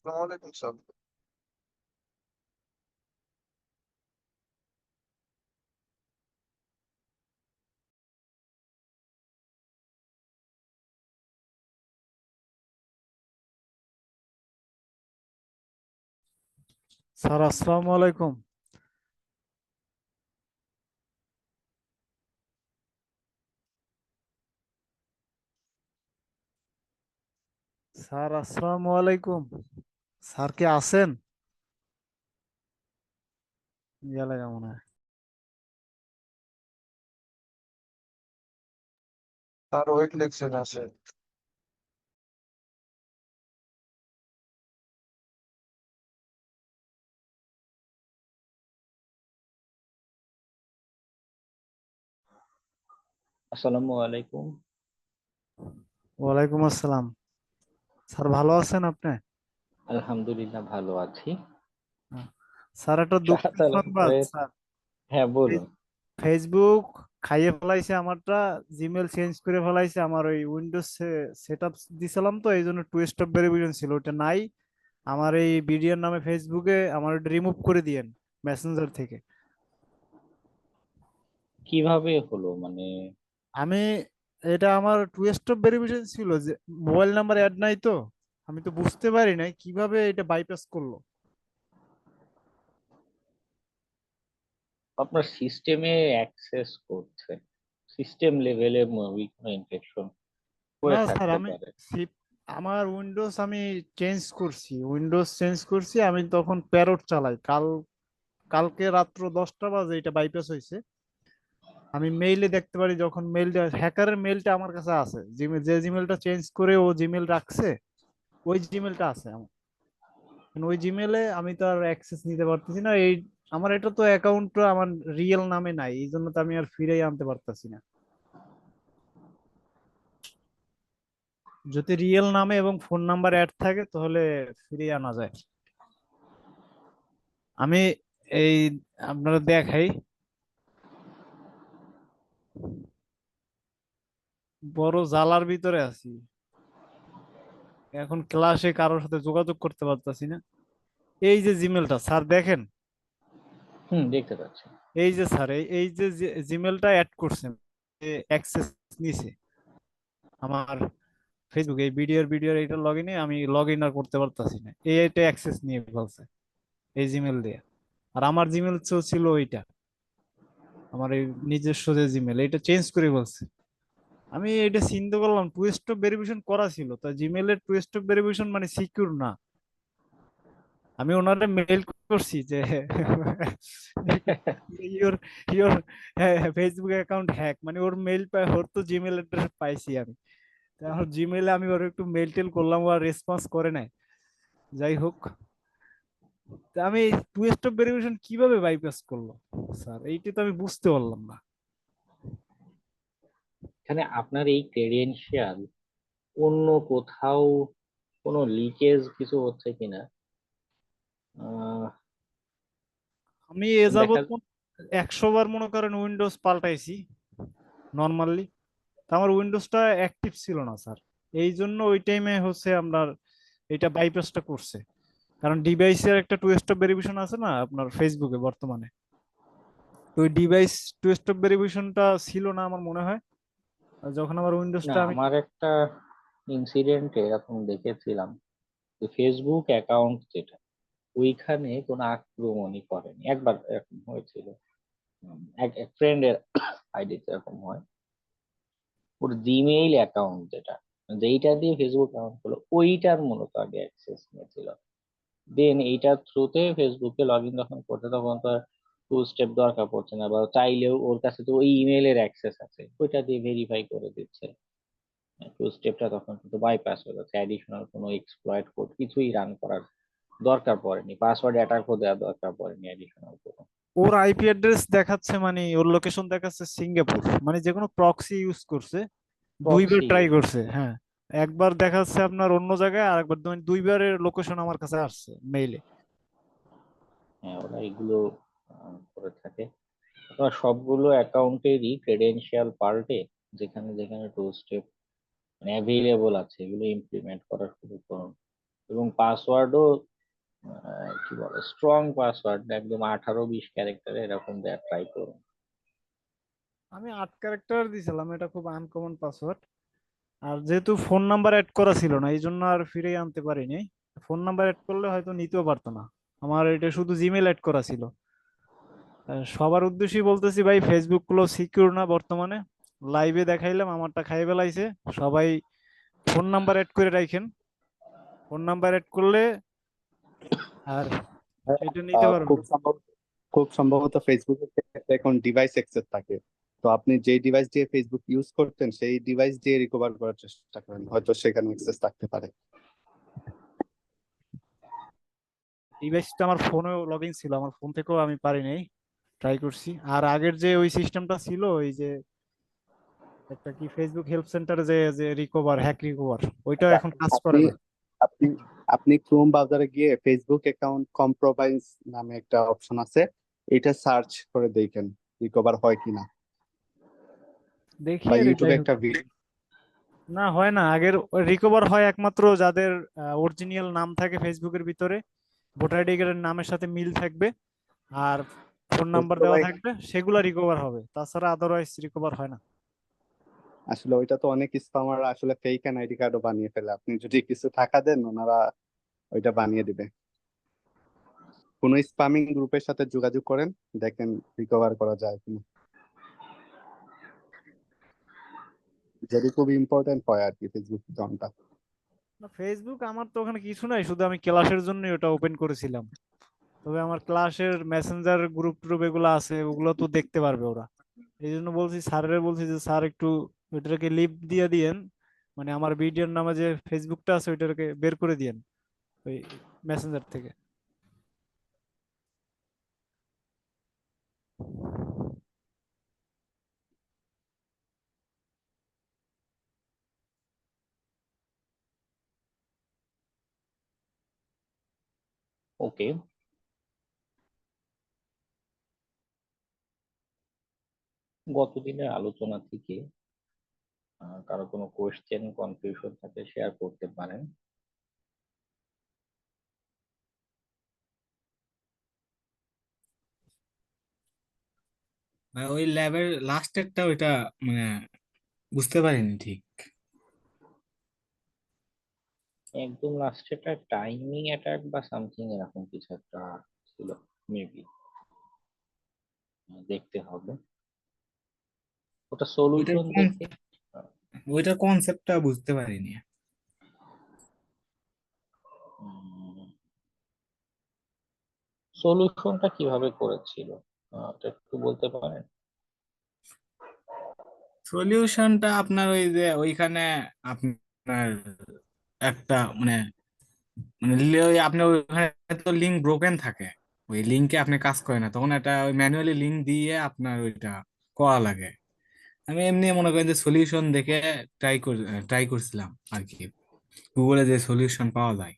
ওয়ালাইকুম সালাম। স্যার আসসালামু আলাইকুম। স্যার আসসালামু আলাইকুম। স্যার কি আছেন? গেলে কেমন হয়? তার ওয়েট লেগছে না সে। আসসালামু আলাইকুম। ওয়ালাইকুম আসসালাম। স্যার ভালো আছেন আপনি? আলহামদুলিল্লাহ ভালো আছি। হ্যাঁ। স্যার একটা দুঃখের সংবাদ শাহসালামের। স্যার। হ্যাঁ, বলুন। ফেস- ফেসবুক খাইয়ে ফেলাইছে আমারটা। জিমেল চেঞ্জ করে ফেলাইছে আমার ওই উইন্ডোজ সেট আপ দিছিলাম, তো এই জন্য টু স্টেপ ভেরিফিকেশন ছিল ওটা নাই। আমার এই বিডিআর নামে ফেসবুকে আমার ওটা রিমুভ করে দিয়েন মেসেঞ্জার থেকে। কিভাবে হলো মানে? আমি এটা আমার টু স্টেপ ভেরিফিকেশন ছিল যে মোবাইল নাম্বার অ্যাড নাই তো। আমি তো বুঝতে পারি নাই কিভাবে এটা বাইপাস করলো। আপনার সিস্টেমে অ্যাক্সেস করছে, সিস্টেম লেভেলে কোনো ইনফেকশন না হয়ে স্যার, থাকতে আমি পারে। আমার উইন্ডোজ আমি চেঞ্জ করছি আমি তখন প্যারট চালাই কালকে রাত্র 10টা বাজে এটা বাইপাস হয়েছে। আমি মেইলে দেখতে পারি, যখন মেইলটা হ্যাকারের মেইলটা আমার কাছে আছে, জিমেল যে জিমেলটা চেঞ্জ করে ও জিমেল রাখছে ওই জিমেলটা আছে আমার। কিন্তু ওই জিমেলে আমি তো আর অ্যাক্সেস নিতে পারতেছি না। এই আমার এটা তো অ্যাকাউন্টটা আমার রিয়েল নামে নাই, এই জন্য তো আমি আর ফিরেই আনতে পারতেছি না। যদি রিয়েল নামে এবং ফোন নাম্বার অ্যাড থাকে তাহলে ফিরিয়ে আনা যায়। আমি এই আপনারা দেখাই, বড় জালার ভিতরে আছি। এখন ক্লাসে কারোর সাথে যোগাযোগ করতে পারতাছি না। এই যে জিমেলটা স্যার দেখেন, হুম, দেখতে পাচ্ছি। এই যে স্যার এই যে জিমেলটা অ্যাড করছেন, অ্যাক্সেস নিছে আমার ফেসবুক এই ভিডিওর এইটা লগ ইনে আমি লগ ইন আর করতে পারতাছি না, এইটা অ্যাক্সেস নিয়ে ফেলছে এই জিমেল দিয়ে। আর আমার জিমেল ছিল ওইটা, আমার এই নিজস্ব যে জিমেল এটা চেঞ্জ করে ফেলছে। আমি এটা চিন্তা করলাম টু স্টেপ ভেরিফিকেশন করা ছিল, তা জিমেলের টু স্টেপ ভেরিফিকেশন মানে সিকিউর না। আমি ওনারে মেইল করছি যে your your Facebook account hack, মানে ওর মেইল পাই, ওর তো জিমেল অ্যাড্রেস পাইছি আমি। তা আমার জিমেলে আমি ওর একটু মেইল টেল করলাম, ও আর রেসপন্স করে নাই। যাই হোক, তা আমি টু স্টেপ ভেরিফিকেশন কিভাবে বাইপাস করলো স্যার, এইটা তো আমি বুঝতে পারলাম না। এখানে আপনার এই ক্রেডেনশিয়াল অন্য কোথাও কোনো লিকেজ কিছু হচ্ছে কিনা আহ, আমি এ দেখা। যাবৎ 100 বার মনে করেন উইন্ডোজ পাল্টাইছি নর্মালি, আমার উইন্ডোজটা অ্যাক্টিভ ছিল না স্যার। এই জন্য ওই টাইমে হচ্ছে আপনার এটা বাইপাসটা করছে। কারণ ডিভাইসের একটা টু স্টেপ ভেরিফিকেশন আছে না আপনার ফেসবুকে বর্তমানে, তো ওই ডিভাইস টু স্টেপ ভেরিফিকেশনটা ছিল না আমার মনে হয়। আর যখন আমার না, উইন্ডোজটা আমি আমার একটা ইনসিডেন্টে এরকম দেখেছিলাম যে ফেসবুক অ্যাকাউন্ট যেটা, ওইখানে কোনো আক্রমণই করেনি। একবার এরকম হয়েছিল। এক এক ফ্রেন্ডের আইডিতে এরকম হয়। ওর জিমেইল অ্যাকাউন্ট যেইটা দিয়ে ফেসবুক অ্যাকাউন্ট হলো, ওইটার মূলত আগে অ্যাক্সেস নিয়েছিল। দেন এইটার থ্রুতে ফেসবুকে লগ ইন যখন করতে, তখন তো টু স্টেপ দরকার পড়ছে না, বা চাইলেও ওর কাছে তো ওই ইমেলের অ্যাক্সেস আছে, ওইটা দিয়ে ভেরিফাই করে দিচ্ছে। টু স্টেপটা তখন কিন্তু বাইপাস হয়ে যাচ্ছে, অ্যাডিশনাল কোনো এক্সপ্লয়েট কোড কিছুই রান করার দরকার পড়েনি, পাসওয়ার্ড অ্যাটাক দেওয়ার দরকার পড়েনি অ্যাডিশনাল কোনো। ওর আইপি অ্যাড্রেস দেখাচ্ছে, মানে ওর লোকেশন দেখাচ্ছে সিঙ্গাপুর, মানে যে কোনো প্রক্সি ইউজ করছে। দুইবার প্রক্সি ট্রাই ইউজ। করছে, হ্যাঁ। একবার দেখাচ্ছে আপনার অন্য জায়গায়, আর একবার দুইবারের লোকেশন আমার কাছে আসছে মেইলে। হ্যাঁ, ওরা এগুলো করে থাকে। আপনার সবগুলো অ্যাকাউন্টেরই ক্রেডেনশিয়াল পাল্টে যেখানে যেখানে টু স্টেপ মানে অ্যাভেলেবল আছে, এগুলো ইমপ্লিমেন্ট করা শুরু করুন। এবং পাসওয়ার্ডও কি বলে স্ট্রং পাসওয়ার্ড, একদম 18-20 ক্যারেক্টারে এরকম দেওয়ার ট্রাই করুন। আমি 8 ক্যারেক্টার দিয়েছিলাম, এটা খুব আনকমন পাসওয়ার্ড। আর যেহেতু ফোন নাম্বার অ্যাড করা ছিল না, এই জন্য আর ফিরে আনতে পারিনি। ফোন নাম্বার অ্যাড করলে হয়তো নিতেও পারতো না। আমার এটা শুধু জিমেল অ্যাড করা ছিল। সবার উদ্দেশ্যেই বলতেছি ভাই, ফেসবুক গুলো সিকিউর না বর্তমানে। লাইভে দেখাইলাম আমারটা খাই ফেলাইছে। সবাই ফোন নাম্বার অ্যাড করে রাখেন। ফোন নাম্বার অ্যাড করলে আর এটা নিতে পারবেন। খুব সম্ভবত ফেসবুকের ক্ষেত্রে এখন ডিভাইস অ্যাক্সেস থাকে। তো আপনি যে ডিভাইস দিয়ে ফেসবুক ইউজ করতেন সেই ডিভাইস দিয়ে রিকভার করার চেষ্টা করেন, হয়তো সেখানে অ্যাক্সেস থাকতে পারে। ডিভাইসটা আমার ফোনেও লগ ইন ছিল, আমার ফোন থেকেও আমি পারি নাই, ট্রাই করছি। আর আগের যে ওই সিস্টেমটা ছিল, ওই যে একটা কি ফেসবুক হেল্প সেন্টারে যে যে রিকভার, হ্যাক রিকভার, ওইটাও আচ্ছা, এখন কাজ করে আপনি না। আপনি আপনি ক্রোম ব্রাউজারে গিয়ে ফেসবুক অ্যাকাউন্ট কম্প্রোমাইজ নামে একটা অপশন আছে, এটা সার্চ করে দেখেন রিকভার হয় কিনা। দেখি বা আর যাই ইউটিউবে হোক। একটা ভিডিও। না, হয় না। আগের রিকভার হয় একমাত্র যাদের অরিজিনাল নাম থাকে ফেসবুকের ভিতরে, ভোটার আইডি কার্ডের নামের সাথে মিল থাকবে, আর ফোন নাম্বার বুঝতে দেওয়া ভাই, থাকবে, সেগুলা রিকভার হবে। তাছাড়া আদারওয়াইজ রিকভার হয় না। আসলে ওইটা তো অনেক স্পামার আসলে ফেক আইডি কার্ডও বানিয়ে ফেলে, আপনি যদি কিছু টাকা দেন ওনারা ওইটা বানিয়ে দিবে। কোনো স্পামিং গ্রুপের সাথে যোগাযোগ করেন, দেখেন রিকভার করা যায় কিনা, যদি খুব ইম্পর্টেন্ট হয় আর কি ফেসবুক অ্যাকাউন্টটা। না, ফেসবুক আমার তো ওখানে কিছু নাই, শুধু আমি ক্লাসের জন্য ওটা ওপেন করেছিলাম। তবে আমার ক্লাসের মেসেঞ্জার গ্রুপ ট্রুপ এগুলো আছে, ওগুলো তো দেখতে পারবে ওরা। এই জন্য বলছি, স্যারের বলছি যে স্যার একটু ওইটাকে লিভ দিয়ে দিয়েন, মানে আমার ভিডিওর নামে যে ফেসবুকটা আছে ওইটাকে বের করে দিয়েন ওই মেসেঞ্জার থেকে। ওকে, গতদিনের আলোচনা থেকে কারো কোনো কোয়েশ্চেন কনফিউশন থাকলে শেয়ার করতে পারেন। ওই ল্যাবের লাস্টেরটা ওইটা মানে বুঝতে পারিনি ঠিক। একদম লাস্টেটা টাইমিং অ্যাটাক বা সামথিং এরকম কিছু একটা ছিল, মেবি দেখতে হবে ওটা ওইটার সলিউশন কোন দেখে। ওইটার কনসেপ্টটা বুঝতে পারিনি। সলিউশনটা কিভাবে করেছিল ওটা একটু বলতে পারেন? সলিউশনটা আপনার ওই যে ওইখানে আপনার একটা মানে মানে ওই আপনার ওইখানে তো লিঙ্ক ব্রোকেন থাকে, ওই লিঙ্কে আপনি কাজ করে না, তখন একটা ওই ম্যানুয়ালি লিঙ্ক দিয়ে আপনার ওইটা করা লাগে। আমি এমনি মনে করেন যে সলিউশন দেখে ট্রাই করছিলাম আর কি, গুগলে যে সলিউশন পাওয়া যায়।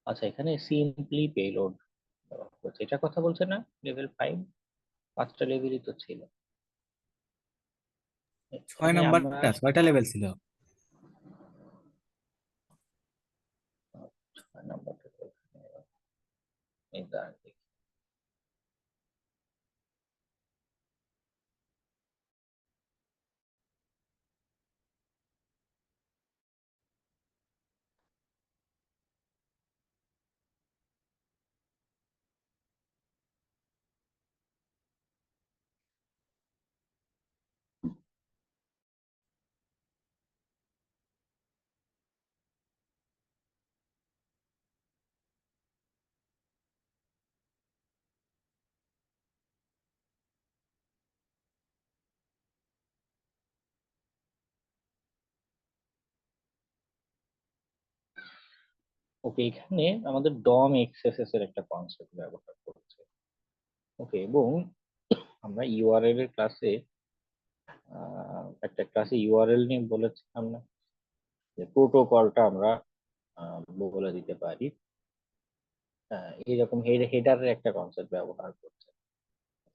আচ্ছা, এখানে সিম্পলি পেলোড হচ্ছে এটা কথা বলছে না? লেভেল 5, 5টা লেভেলই তো ছিল। ছয় এখানে আমরা নাম্বারটা 6টা লেভেল ছিল। 6 নাম্বারটা তো এখানে, এই দাঁড়ান দেখি। ওকে, এখানে আমাদের ডম এক্সএসএস এর একটা কনসেপ্ট ব্যবহার করছে। ওকে, এবং আমরা ইউআরএল এর ক্লাসে একটা ক্লাসে ইউআরএল নিয়ে বলেছিলাম না, যে প্রোটোকলটা আমরা বলে দিতে পারি। এইরকম হেডারের একটা কনসেপ্ট ব্যবহার করছে।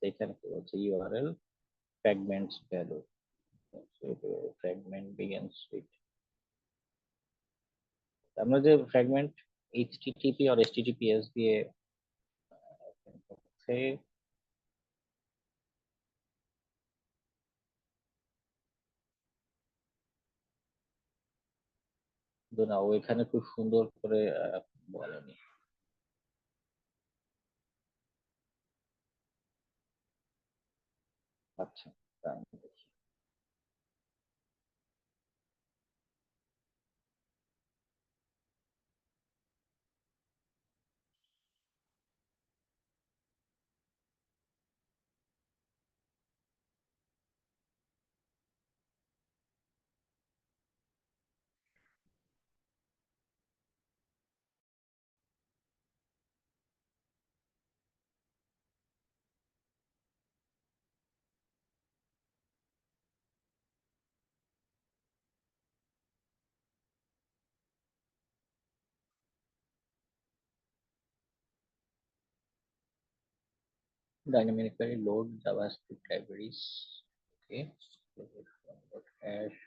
এখানে কি বলছে, URL fragments value, fragment begins with, আমরা যে ফ্র্যাগমেন্ট এইচটিটিপি আর এসটিটিপিএস দিয়ে হচ্ছে, না ও এখানে খুব সুন্দর করে বলেনি। আচ্ছা, তা আমি দেখি। Dynamically load JavaScript libraries. Okay. Hash.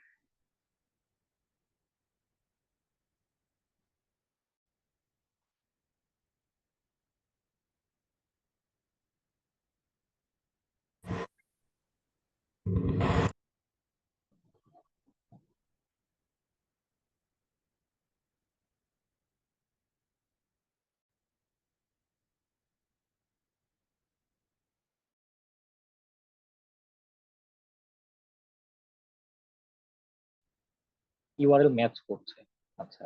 URL match করছে। আচ্ছা,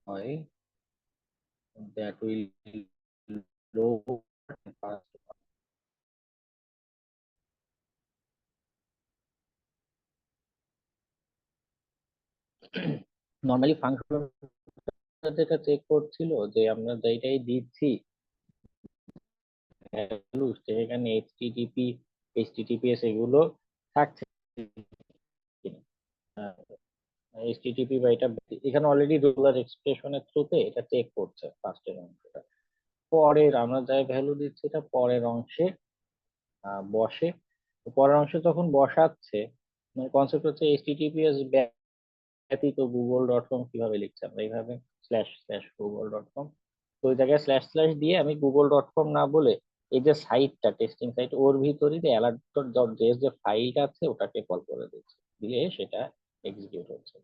হয় that will load fast. Normally function যেটা চেক করছিল যে আমরা যেটাই দিচ্ছি ভ্যালু, সেখানে এইচটিটিপি এইচটিটিপিএস এগুলো থাকছে কিনা। এইচটিটিপি বা এটা এখানে অলরেডি রেগুলার এক্সপ্রেশনের থ্রুতে এটা চেক করছে ফার্স্টের অংশটা। পরের আমরা যাই ভ্যালু দিচ্ছি এটা পরের অংশে বসে। তো পরের অংশে যখন বসাচ্ছে, মানে কনসেপ্ট হচ্ছে এইচটিটিপিএস ব্যতীত google.com কিভাবে লিখছে, আমরা এইভাবে //google.com, তো ওই জায়গায় // দিয়ে আমি google.com না বলে এই যে সাইটটা টেস্টিং সাইট ওর ভিতরই যে alert.js যে ফাইল আছে ওটাকে কল করে দিচ্ছি, দিলে সেটা এক্সিকিউট হচ্ছে।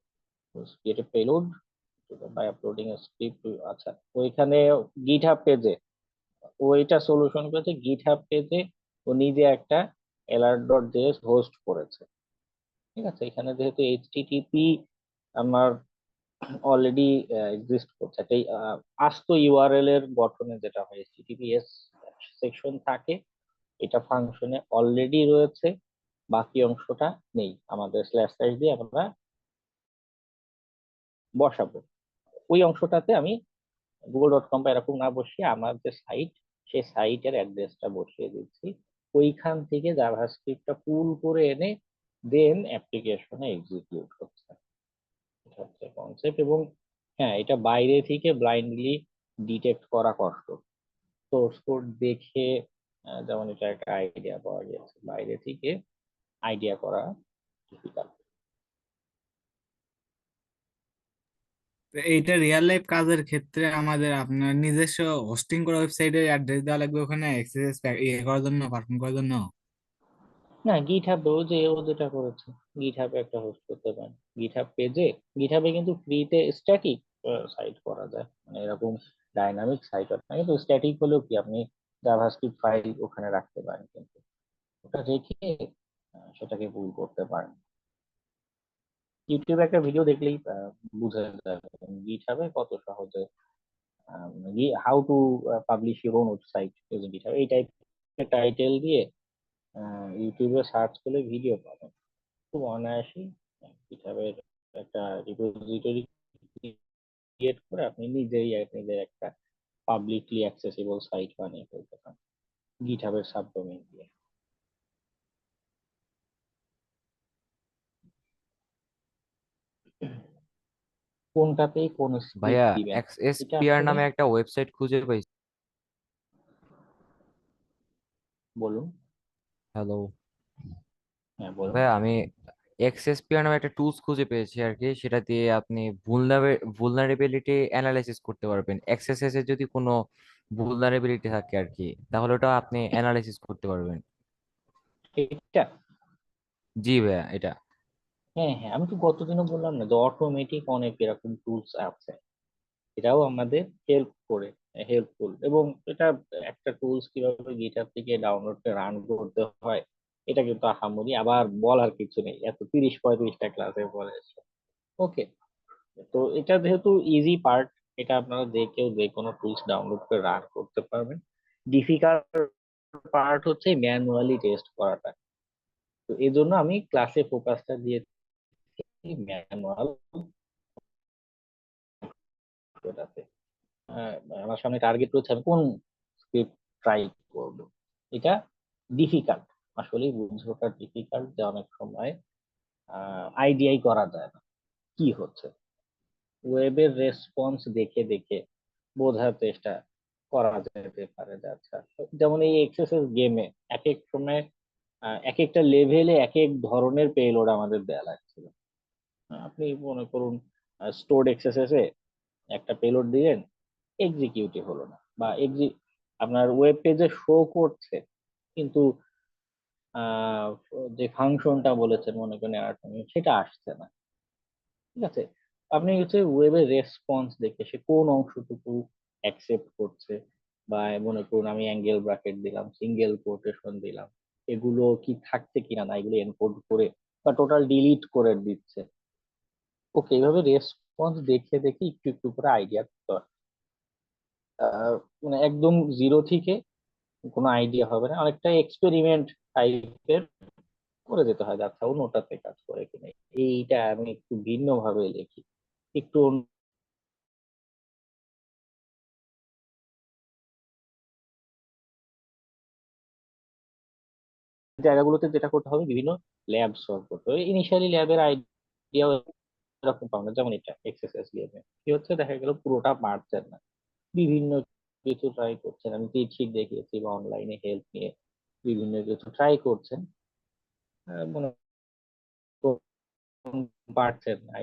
Create a payload by uploading a script. আচ্ছা, ওইখানে গিটহাব পেজে ওইটা সলিউশন করেছে, গিটহাব পেজে ও নিজে একটা alert.js হোস্ট করেছে। ঠিক আছে, এখানে যেহেতু এইচটিটিপি আমার অলরেডি এক্সিস্ট করছে, একটা আস্ত ইউআরএল এর গঠনে যেটা হয় এইচটিটিপিএস সেকশন থাকে, এটা ফাংশনে অলরেডি রয়েছে, বাকি অংশটা নেই, আমাদের // দিয়ে আমরা বসাবো। ওই অংশটাতে আমি google.com বা এরকম না বসিয়ে আমার যে সাইট, সেই সাইটের অ্যাড্রেসটা বসিয়ে দিচ্ছি। ওইখান থেকে জাভাস্ক্রিপ্টটা পুল করে এনে দেন অ্যাপ্লিকেশনে এক্সিকিউট হচ্ছে। এটা হচ্ছে কনসেপ্ট। এবং হ্যাঁ, এটা বাইরে থেকে ব্লাইন্ডলি ডিটেক্ট করা কষ্ট, সোর্স কোড দেখে যেমন এটা একটা আইডিয়া পাওয়া গেছে, বাইরে থেকে আইডিয়া করা ডিফিকাল্ট। তো এইটা রিয়েল লাইফ কাজের ক্ষেত্রে আমাদের আপনার নিজস্ব হোস্টিং করা ওয়েবসাইটের অ্যাড্রেস দেওয়া লাগবে ওখানে এক্সেস ইয়ে করার জন্য, পারফর্ম করার জন্য। না, গিটহাবেও যে ও যেটা করেছে, গিটহাবে একটা হোস্ট করতে পারেন, গিটহাব পেজে। গিটহাবে কিন্তু ফ্রিতে স্ট্যাটিক সাইট করা যায়, মানে এরকম ডাইনামিক সাইট হয় না, কিন্তু স্ট্যাটিক হলেও কি আপনি জাভাস্ক্রিপ্ট ফাইল ওখানে রাখতে পারেন, কিন্তু ওটা রেখে সেটাকে পুল করতে পারেন। ইউটিউবে একটা ভিডিও দেখলেই বুঝা যাবে গিটহাবে কত সহজে how to publish your own website using GitHub, এই টাইপের টাইটেল দিয়ে ইউটিউবে সার্চ করলে ভিডিও পাবেন খুব অনায়াসেই। গিটহাবের একটা রিপোজিটরি ক্রিয়েট করে আপনি নিজেই নিজের একটা পাবলিকলি অ্যাক্সেসিবল সাইট বানিয়ে ফেলতে পারেন গিটহাবের সাবডোমেইন দিয়ে। কোনটাতে কোন স্ক্রিপ্ট ভাইয়া দিবেন এটা এক্সএসপিআর আসলে নামে একটা ওয়েবসাইট খুঁজে পাইছি। বলুন। হ্যালো হ্যাঁ বলুন। ভাইয়া, আমি এক্সএসপিআর নামে একটা টুলস খুঁজে পেয়েছি আর কি। সেটা দিয়ে আপনি vulnerability অ্যানালাইসিস করতে পারবেন। এক্সএসএস এর যদি কোনো vulnerability থাকে আর কি, তাহলে ওটা আপনি অ্যানালাইসিস করতে পারবেন। এটা জি ভাইয়া, এটা। হ্যাঁ হ্যাঁ, আমি তো গতদিনও বললাম না যে অটোমেটিক অনেক এরকম টুলস আছে, এটাও আমাদের হেল্পফুল। এবং এটা একটা টুলস কিভাবে গিটহাব থেকে ডাউনলোড করে রান করতে হয় এটা কিন্তু আহামরি আবার বলার কিছু নেই, এত 30-35টা ক্লাসে বলে। ওকে, তো এটা যেহেতু ইজি পার্ট, এটা আপনারা যে কেউ যে কোনো টুলস ডাউনলোড করে রান করতে পারবেন। ডিফিকাল্ট পার্ট হচ্ছে ম্যানুয়ালি টেস্ট করাটা। তো এই জন্য আমি ক্লাসে ফোকাসটা দিয়েছি ম্যানুয়াল ওটাতে। আহ, আমার সামনে টার্গেট রয়েছে আমি কোন স্ক্রিপ্ট ট্রাই করব। এটা ডিফিকাল্ট, আসলে বুঝে ওঠা ডিফিকাল্ট যে অনেক সময় আইডিয়াই করা যায় না কি হচ্ছে। ওয়েবের রেসপন্স দেখে দেখে বোঝার চেষ্টা করা যেতে পারে যে আচ্ছা, যেমন এই এক্সএসএস গেমে এক এক সময় এক একটা লেভেলে এক এক ধরনের পেলোড আমাদের দেয়া লাগছিল। আপনি মনে করুন স্টোর্ড এক্সএসএস এ একটা পেলোড দিলেন, এক্সিকিউটিভ হলো না, বা আপনার ওয়েব পেজে শো করছে কিন্তু আহ, যে ফাংশনটা বলেছেন মনে করেন সেটা আসছে না। ঠিক আছে, আপনি হচ্ছে ওয়েবের রেসপন্স দেখে সে কোন অংশটুকু অ্যাকসেপ্ট করছে, বা মনে করুন আমি অ্যাঙ্গেল ব্র্যাকেট দিলাম, সিঙ্গেল কোটেশন দিলাম, এগুলো কি থাকছে কিনা না এগুলো এনকোড করে বা টোটাল ডিলিট করে দিচ্ছে। ওকে, এইভাবে রেসপন্স দেখে দেখে একটু একটু করে আইডিয়া, মানে একদম জিরো থেকে কোনো আইডিয়া হবে না, অনেকটা এক্সপেরিমেন্ট টাইপের করে যেতে হয়। আচ্ছা অন্যটাতে কাজ করে কিনা, এইটা আমি একটু ভিন্ন ভাবে লিখি, একটু জায়গাগুলোতে যেটা করতে হবে বিভিন্ন ল্যাব সলভ করতে হবে। ইনিশিয়ালি ল্যাবের আইডিয়া এরকম পাবো না, যেমন এটা এক্সারসাইজ গেমে কি হচ্ছে দেখা গেল পুরোটা পারছেন না, বিভিন্ন কিছু ট্রাই করছেন, আমি ঠিক দেখিয়েছি বা অনলাইনে হেল্প নিয়ে বিভিন্ন কিছু ট্রাই করছেন, মনে করুন পারছেন না,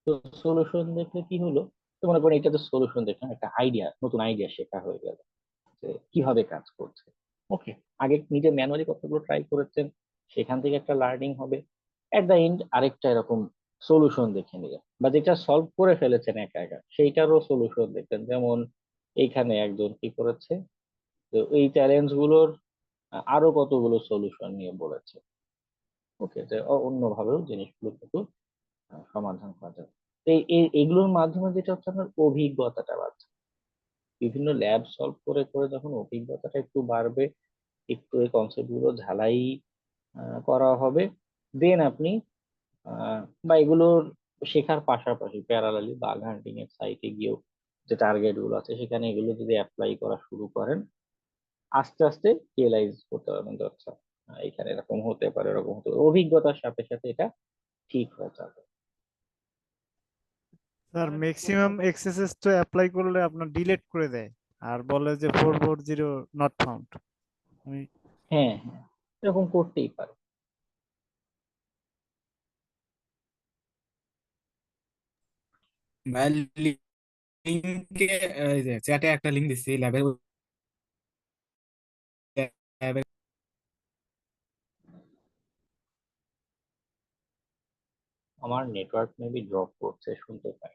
তো সলিউশন দেখলে কি হলো, তো মনে করেন এটা তো সলিউশন দেখলাম, একটা আইডিয়া, নতুন আইডিয়া শেখা হয়ে গেল যে কিভাবে কাজ করছে। ওকে, আগে নিজে ম্যানুয়ালি কতগুলো ট্রাই করেছেন, সেখান থেকে একটা লার্নিং হবে। এট দ্য এন্ড আরেকটা এরকম সলিউশন দেখে নিলেন, বা যেটা সলভ করে ফেলেছেন একা একা সেইটারও সলিউশন দেখবেন। যেমন এইখানে একজন কি করেছে, তো এই চ্যালেঞ্জ গুলোর আরো কতগুলো সলিউশন নিয়ে বলেছে। ওকে, যে অন্যভাবেও জিনিসগুলো কিন্তু সমাধান করা যায়। তো এইগুলোর মাধ্যমে যেটা হচ্ছে আপনার অভিজ্ঞতাটা বাড়ছে, বিভিন্ন ল্যাব সলভ করে করে যখন অভিজ্ঞতাটা একটু বাড়বে, একটু এই কনসেপ্ট গুলো ঝালাই করা হবে, দেন আপনি বা এগুলোর শেখার পাশাপাশি প্যারালালি বাগ হান্টিং এর সাইটে গিয়েও যে টার্গেট গুলো আছে সেখানে এগুলো যদি অ্যাপ্লাই করা শুরু করেন, আস্তে আস্তে রিয়েলাইজ করতে পারবেন যে আচ্ছা এখানে এরকম হতে পারে, এরকম হতে পারে, অভিজ্ঞতার সাথে সাথে এটা ঠিক হয়ে যাবে। স্যার ম্যাক্সিমাম এক্সেসেস তো অ্যাপ্লাই করলে আপনার ডিলিট করে দেয় আর বলে যে 440 নট ফাউন্ড। আমি হ্যাঁ হ্যাঁ, এরকম করতেই পারে। ভাই লিঙ্কে, এই যে চ্যাটে একটা লিঙ্ক দিচ্ছি ল্যাবের। আমার নেটওয়ার্ক মেবি ড্রপ করছে, শুনতে পাই।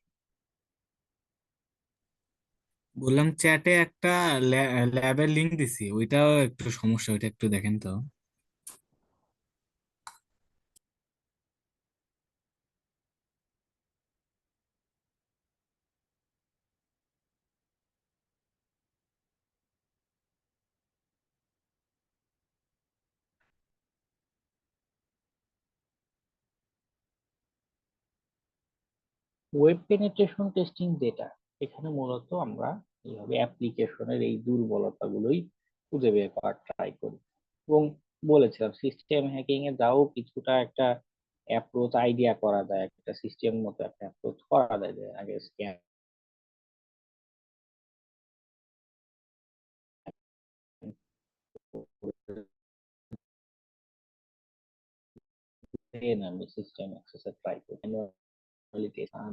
বললাম চ্যাটে একটা ল্যাবের লিঙ্ক দিছি, ওইটাও একটু সমস্যা, ওইটা একটু দেখেন তো। ওয়েব পেনিট্রেশন টেস্টিং যেটা, এখানে মূলত আমরা এইভাবে অ্যাপ্লিকেশনের এই দুর্বলতাগুলোই খুঁজে বের করার ট্রাই করি। এবং বলেছিলাম সিস্টেম হ্যাকিং এ যাও কিছুটা একটা অ্যাপ্রোচ আইডিয়া করা যায়, একটা সিস্টেম মতো একটা অ্যাপ্রোচ করা যায়, যে আগে স্ক্যান আমি সিস্টেম অ্যাক্সেস ট্রাই করি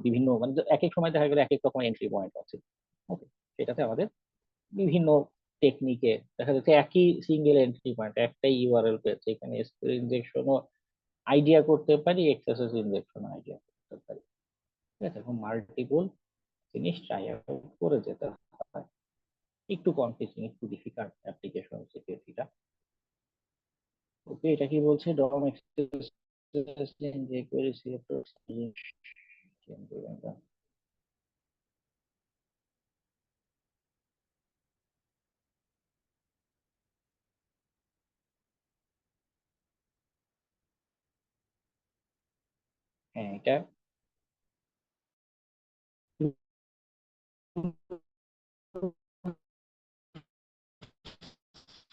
বিভিন্ন, মানে এক এক সময় দেখা গেলে এক এক রকম এন্ট্রি পয়েন্ট আছে। ওকে, সেটাতে আমাদের বিভিন্ন টেকনিকে দেখা যাচ্ছে একই সিঙ্গেল এন্ট্রি পয়েন্ট, একটাই ইউআরএল পেয়েছে, এখানে এসকিউএল ইনজেকশনও আইডিয়া করতে পারি, এক্সএসএস ইনজেকশন আইডিয়া করতে পারি। ঠিক আছে, এখন মাল্টিপল জিনিস ট্রাই আউট করে যেতে হয়। একটু কনফিউজিং, একটু ডিফিকাল্ট অ্যাপ্লিকেশন সিকিউরিটিটা। ওকে, এটা কি বলছে ডম এক্সেস যে কোয়েরি হ্যাঁ, এটা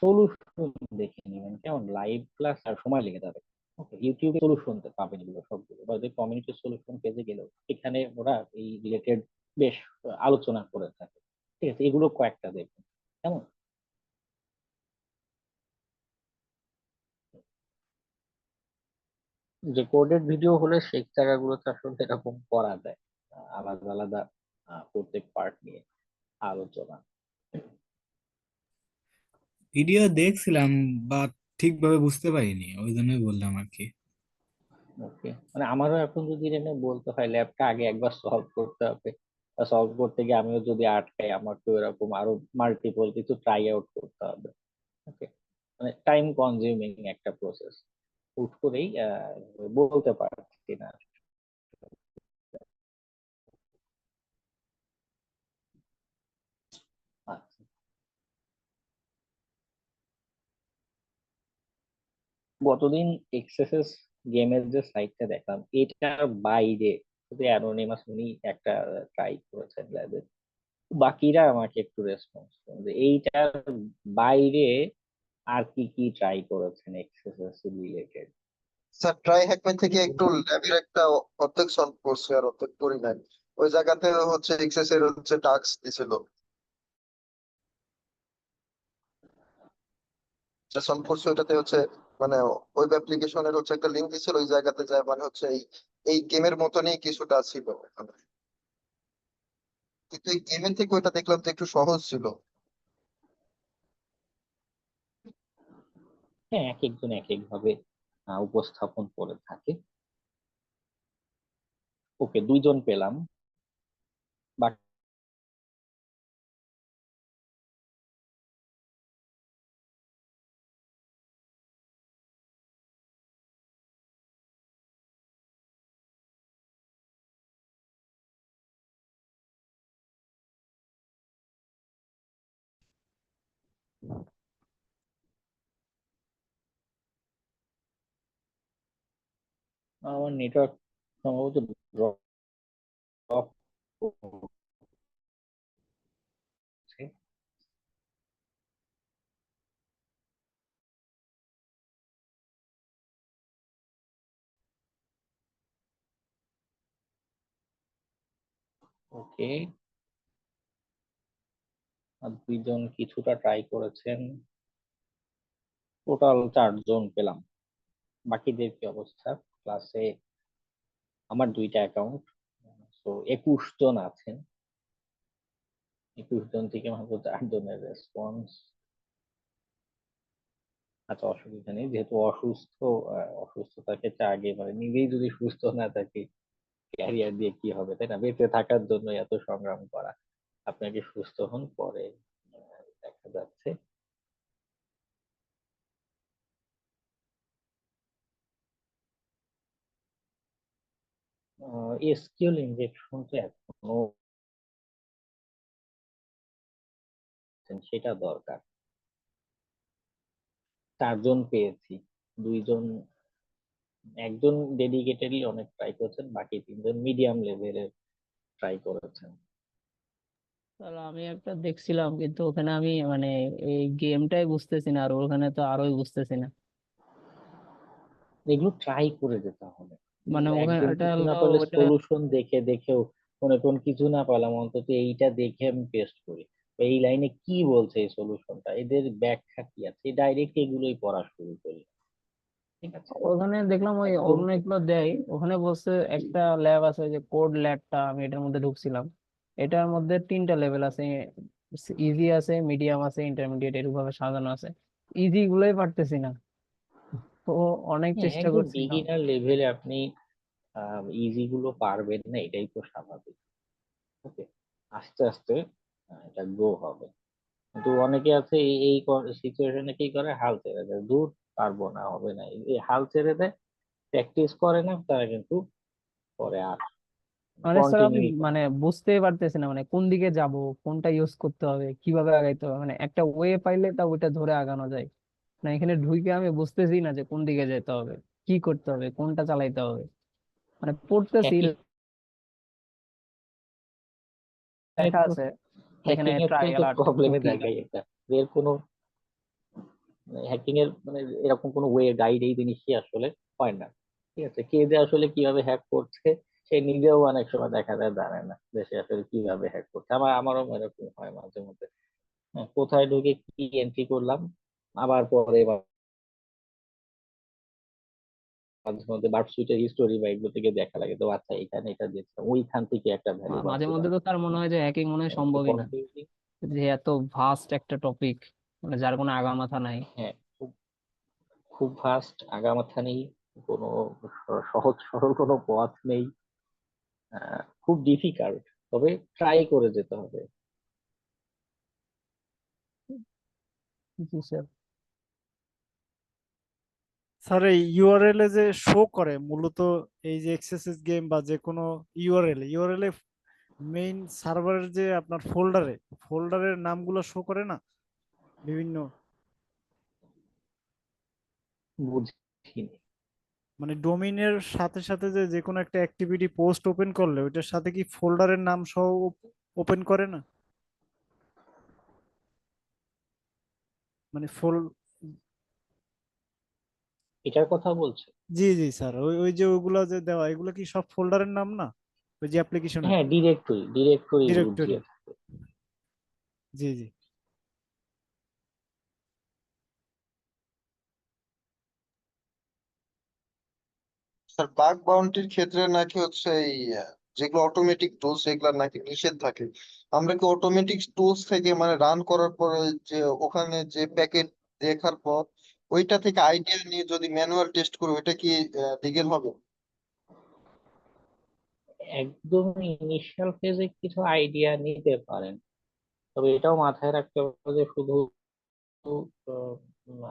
সলিউশন দেখে নেবেন, কেমন লাইভ ক্লাস আর সময় লেগে যাবে। ওকে, ইউটিউবে সলিউশন পাবেন এগুলো সবগুলো, বা যে কমিউনিটি সলিউশন পেজে গেলেও এখানে ওরা এই রিলেটেড বেশ আলোচনা করে থাকে। ঠিক আছে, এগুলো কয়েকটা দেখুন কেমন। যে কোডেড ভিডিও হলে সেই জায়গাগুলোতে আসলে এরকম করা যায়, আলাদা আলাদা প্রত্যেক পার্ট নিয়ে আলোচনা। ভিডিও দেখছিলাম বা ঠিকভাবে বুঝতে পারিনি, ওই জন্যই বললাম আর কি। ওকে, মানে আমারও এখন যদি এনে বলতে হয় ল্যাবটা আগে একবার সলভ করতে হবে, সলভ করতে গিয়ে আমিও যদি আটকাই, আমার তো এরকম আরো মাল্টিপল কিছু ট্রাই আউট করতে হবে। ওকে, মানে টাইম কনজিউমিং একটা প্রসেস, হুট করেই বলতে পারছি না। আচ্ছা, গতদিন এক্সএসএস গেমের যে সাইটটা দেখলাম, এটার বাইরে শুধু অ্যানোনিমাস উনি একটা ট্রাই করেছেন ল্যাবে, বাকিরা আমাকে একটু রেসপন্স করুন যে এইটার বাইরে আর কি কি ট্রাই করেছেন এক্সএসএস রিলেটেড। স্যার ট্রাই হ্যাকম্যান থেকে একটু ল্যাবের একটা অর্ধেক সলভ করছে আর অর্ধেক করি নাই। ওই জায়গাতে হচ্ছে এক্সেস এর হচ্ছে টাস্ক দিছিল, যা সলভ করছে ওটাতে হচ্ছে মানে ওয়েব অ্যাপ্লিকেশনের হচ্ছে একটা লিঙ্ক দিছিল, ওই জায়গাতে যায় মানে হচ্ছে এই এই গেমের মতনই কিছুটা ছিল ওখানে। কিন্তু এই গেমের থেকে ওইটা দেখলাম তো একটু সহজ ছিল। হ্যাঁ, এক একজন এক এক ভাবে উপস্থাপন করে থাকে। ওকে, দুইজন পেলাম, বাট আমার নেটওয়ার্ক সম্ভবত ড্রপ করছে। ওকে, আর দুইজন কিছুটা ট্রাই করেছেন, টোটাল 4 জন পেলাম। বাকিদের কি অবস্থা ক্লাসে? আমার দুইটা অ্যাকাউন্ট, তো 21 জন আছেন, 21 জন থেকে মাত্র 4 জনের রেসপন্স। আচ্ছা, অসুবিধা নেই, যেহেতু অসুস্থ, অসুস্থতাকে আগে মানে নিজেই যদি সুস্থ না থাকি, ক্যারিয়ার দিয়ে কি হবে, তাই না? বেঁচে থাকার জন্য এত সংগ্রাম করা, আপনাকে সুস্থ হন পরে দেখা যাচ্ছে। এসকিউএল ইনজেকশন তো এখনো সেটা দরকার। 4 জন পেয়েছি, দুইজন, একজন ডেডিকেটেডলি অনেক ট্রাই করছেন, বাকি 3 জন মিডিয়াম লেভেলের ট্রাই করেছেন? তাহলে আমি একটা দেখছিলাম, কিন্তু ওখানে আমি মানে এই গেমটাই বুঝতেছি না, আর ওখানে তো আরোই বুঝতেছি না। এগুলো ট্রাই করে যেতে হবে। মানে ওখানে একদম এটা কিছু না হলো পারলে ওটা সলিউশন দেখে দেখেও, মনে কোন কিছু না পেলাম অন্তত এইটা দেখে আমি পেস্ট করি, বা এই লাইনে কি বলছে এই সলিউশনটা, এদের ব্যাখ্যা কি আছে, ডাইরেক্ট এগুলোই পড়া শুরু করি। ঠিক আছে। ওখানে দেখলাম ওই একদম। অনেকগুলো দেয়, ওখানে বলছে একটা ল্যাব আছে, যে কোড ল্যাবটা, আমি এটার মধ্যে ঢুকছিলাম। এটার মধ্যে 3টা লেভেল আছে, ইজি আছে, মিডিয়াম আছে, ইন্টারমিডিয়েট, এরকম ভাবে সাজানো আছে। ইজি গুলোই পারতেছি না, তো অনেক হ্যাঁ, চেষ্টা একদম করছিলাম। বিগিনার লেভেলে আপনি ইজি গুলো পারবেন না, এটাই তো স্বাভাবিক। ওকে, আস্তে আস্তে এটা গ্রো হবে। কিন্তু অনেকে আছে এই এই সিচুয়েশনে কি করে, হাল ছেড়ে দেয়, দূর পারবো না, হবে না, এই হাল ছেড়ে দেয়, প্র্যাকটিস করে না, তারা কিন্তু পরে আর মানে স্যার আমি কন্টিনিউ করে মানে না। বুঝতেই পারতেছি না, মানে কোন দিকে যাব, কোনটা ইউজ করতে হবে, কিভাবে আগাইতে হবে, মানে একটা ওয়ে পাইলে তা ওইটা ধরে আগানো যায় না। এখানে ঢুকে আমি বুঝতেছি না যে কোন দিকে যেতে হবে, কি করতে হবে, কোনটা চালাইতে হবে। মানে পড়তেছি, হ্যাকিং লেখা আছে যেখানে হ্যাকিং এর ট্রাই কিন্তু অ্যালার্ট প্রবলেমে কুকি। দেখাই এটা, এর কোনো হ্যাকিং এর মানে এরকম কোনো ওয়ে গাইড এই জিনিসই আসলে হয় না। ঠিক আছে, কে যে আসলে কিভাবে হ্যাক করছে সে নিজেও অনেক সময় দেখা যায় জানে না যে সে আসলে কিভাবে হ্যাক করছে। আমারও এরকম হয় মাঝে মধ্যে। হ্যাঁ, কোথায় ঢুকে কি এন্ট্রি করলাম, আবার পরে মাঝে মধ্যে বার্ড সুইটের হিস্টোরি বা এগুলো থেকে দেখা লাগে, তো আচ্ছা এখানে এটা দিয়েছিলাম, ওইখান থেকে একটা ভ্যালু বার মাঝে করে মধ্যে তো আনতে স্যার মনে হবে। হয় যে হ্যাকিং মনে হয় একটু সম্ভবই না, কনফিউজিং। যে এত ভাস্ট একটা টপিক, মানে যার কোনো আগামাথা নাই। হ্যাঁ, খুব খুব ফাস্ট, আগামাথা নেই, কোনো সহজ সরল কোনো পথ নেই, খুব ডিফিকাল্ট, তবে ট্রাই করে যেতে হবে। জি স্যার। স্যার এই ইউআরএল এ যে শো করে মূলত এই যে এক্সএসএস গেম বা যে কোনো ইউআরএল এ মেইন সার্ভারের যে আপনার ফোল্ডারের নামগুলো শো করে না বিভিন্ন, বুঝিনি। মানে ডোমেইনের সাথে সাথে যে যে কোনো একটা অ্যাক্টিভিটি পোস্ট ওপেন করলে ওইটার সাথে কি ফোল্ডারের নাম সহ ওপেন করে না, মানে এটার কথা বলছে? জি জি স্যার, ওই ওই যে ওইগুলো যে দেওয়া, এগুলো কি সব ফোল্ডারের নাম না, ওই যে অ্যাপ্লিকেশনের হ্যাঁ, ডিরেক্টরি ডিরেক্টরি ডিরেক্টরি। বুঝিয়ে থাকে। জি জি। স্যার বাগ বাউন্টির ক্ষেত্রে নাকি হচ্ছে এই যেগুলো অটোমেটিক টুলস এগুলা নাকি নিষেধ থাকে। আমরা কি অটোমেটিক টুলস থেকে মানে রান করার পরে যে ওখানে যে প্যাকেট দেখার পর ওইটা থেকে আইডিয়া নিয়ে যদি ম্যানুয়াল টেস্ট করি ওইটা কি লিগেল হবে? একদম ইনিশিয়াল ফেজে কিছু আইডিয়া নিতে পারেন, তবে এটাও মাথায় রাখতে হবে যে শুধু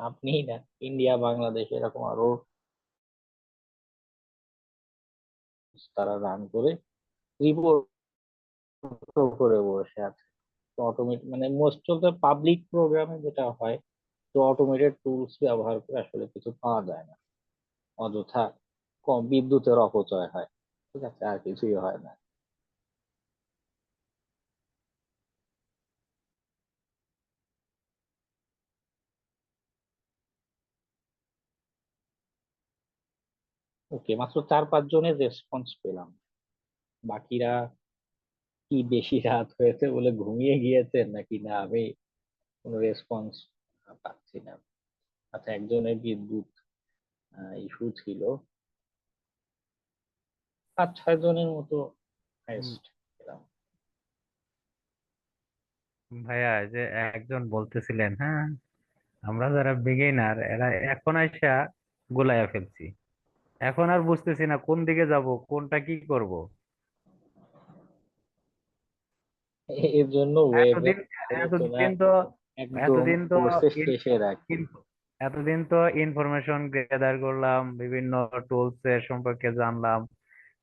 আপনিই না, ইন্ডিয়া বাংলাদেশ এরকম আরো তারা রান করে রিপোর্ট করে বসে আছে। তো অটোমেট মানে মোস্ট অফ দ্য পাবলিক প্রোগ্রামে যেটা হয়, তো অটোমেটেড টুলস ব্যবহার করে আসলে কিছু পাওয়া যায় না, অযথা কম বিদ্যুতের অপচয় হয়। ঠিক আছে, আর কিছুই হয় না। ওকে, মাত্র 4-5 জনের রেসপন্স পেলাম, বাকিরা কি বেশি রাত হয়েছে বলে ঘুমিয়ে গিয়েছেন নাকি না আমি কোনো রেসপন্স পাচ্ছি না। আচ্ছা, একজনের বিদ্যুৎ ইস্যু ছিল, 5-6 জনের মতো হুম। হাইস্ট পেলাম। ভাইয়া এই যে একজন বলতেছিলেন, হ্যাঁ আমরা যারা বিগিনার এরা এখন আইসা গোলায়া ফেলছি, এখন আর বুঝতেছি না কোন দিকে যাব, কোনটা কি করব। এর জন্য ওয়েবে এতদিন আলোচনা এতদিন তো একদম এতদিন তো কোর্সের ইন- শেষে রাখি। ইন- এতদিন তো ইনফরমেশন গ্যাদার করলাম, বিভিন্ন টুলস এর সম্পর্কে জানলাম,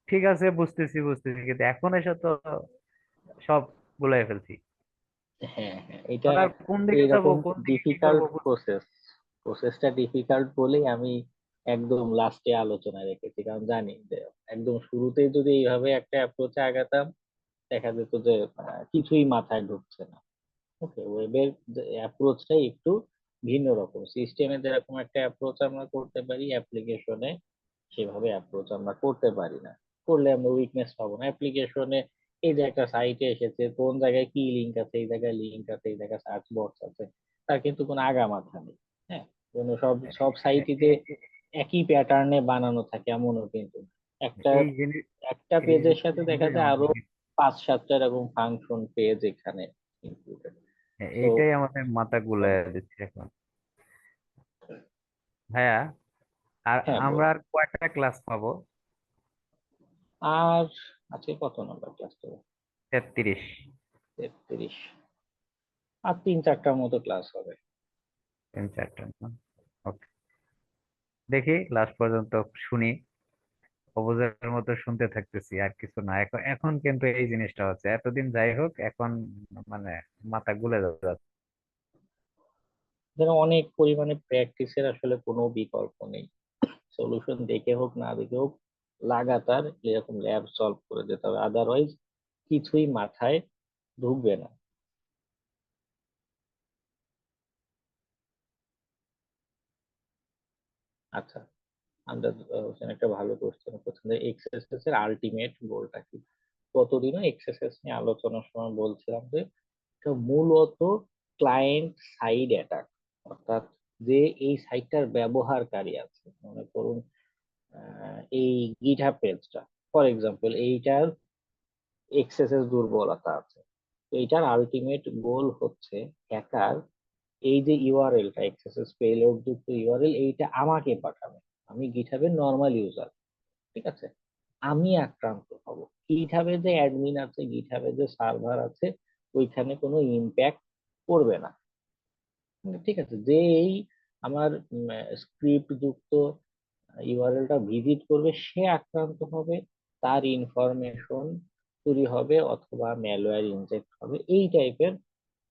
ঠিক আছে বুঝতেছি বুঝতেছি, কিন্তু এখন এসে তো সব গুলাই ফেলছি। হ্যাঁ, হ্যাঁ, এটা এখন আর কোন দিকে যাব, এইরকম কোন দিকে কি করব ডিফিকাল্ট প্রসেসটা ডিফিকাল্ট বলেই আমি একদম লাস্টে আলোচনা রেখেছি, কারণ জানি যে একদম শুরুতেই যদি এইভাবে একটা অ্যাপ্রোচে আগাতাম দেখা যেত যে কিছুই মাথায় ঢুকছে না। ওকে, ওয়েবের অ্যাপ্রোচটাই একটু ভিন্ন রকম। সিস্টেমে যেরকম একটা অ্যাপ্রোচ আমরা করতে পারি, অ্যাপ্লিকেশনে সেভাবে অ্যাপ্রোচ আমরা করতে পারি না। করলে আমরা উইকনেস পাবো না অ্যাপ্লিকেশনে। এই যে একটা সাইটে এসেছে, কোন জায়গায় কি লিঙ্ক আছে, এই জায়গায় লিঙ্ক আছে, এই জায়গায় সার্চ বক্স আছে, তার কিন্তু কোনো আগা মাথা নেই। হ্যাঁ, কোনো সব সব সাইটই যে একই প্যাটার্নে বানানো থাকে এমনও কিন্তু না। একটা এই জিনিস একটা এই পেজের সাথে দেখা জিনিসগুলোই যায় আরো আমাদের 5-7টা এরকম ফাংশন পেজ এখানে ইনক্লুডেড। তো এইটাই আমাদের মাথা গুলাই দিচ্ছে এখন। ভাইয়া, আর হ্যাঁ, আমরা আর কয়টা ক্লাস পাবো? আর আজকে কত নাম্বার ক্লাস তো? 33। 33। আর 3-4টার মতো ক্লাস হবে। 3-4টা। ওকে, দেখি লাস্ট পর্যন্ত শুনি, অবুঝের মতো শুনতে থাকতেছি আর কিছু না। এখন এখন কিন্তু এই জিনিসটা হচ্ছে, এতদিন যাই হোক এখন মানে মাথা গুলে যাচ্ছে। যেন অনেক পরিমাণে প্র্যাকটিসের আসলে কোনো বিকল্প নেই। সলিউশন দেখে হোক না দেখে হোক লাগাতার এরকম ল্যাব সলভ করে যেতে হবে, আদারওয়াইজ কিছুই মাথায় ঢুকবে না। আচ্ছা, আমরা হোসেন একটা ভালো কোশ্চেন করছেন যে এক্সএসএস এর আলটিমেট গোলটা কি। কতদিনও এক্সএসএস নিয়ে আলোচনার সময় বলছিলাম যে এটা মূলত ক্লায়েন্ট সাইড অ্যাটাক, অর্থাৎ যে এই সাইটটার ব্যবহারকারী আছে, মনে করুন এই গিটহাব পেজটা ফর এক্সাম্পল, এইটার এক্সএসএস দুর্বলতা আছে। তো এইটার আলটিমেট গোল হচ্ছে হ্যাকার এই যে ইউআরএলটা এক্সএসএস পেলোড যুক্ত ইউআরএল এইটা আমাকে পাঠাবে। আমি গিটহাবের নর্মাল ইউজার, ঠিক আছে, আমি আক্রান্ত হব। গিটহাবে যে অ্যাডমিন আছে, গিটহাবে যে সার্ভার আছে, ওইখানে কোনো ইম্প্যাক্ট পড়বে না। ঠিক আছে, যে এই আমার স্ক্রিপ্ট যুক্ত ইউআরএলটা ভিজিট করবে সে আক্রান্ত হবে, তার ইনফরমেশন চুরি হবে অথবা ম্যালওয়্যার ইনজেক্ট হবে, এই টাইপের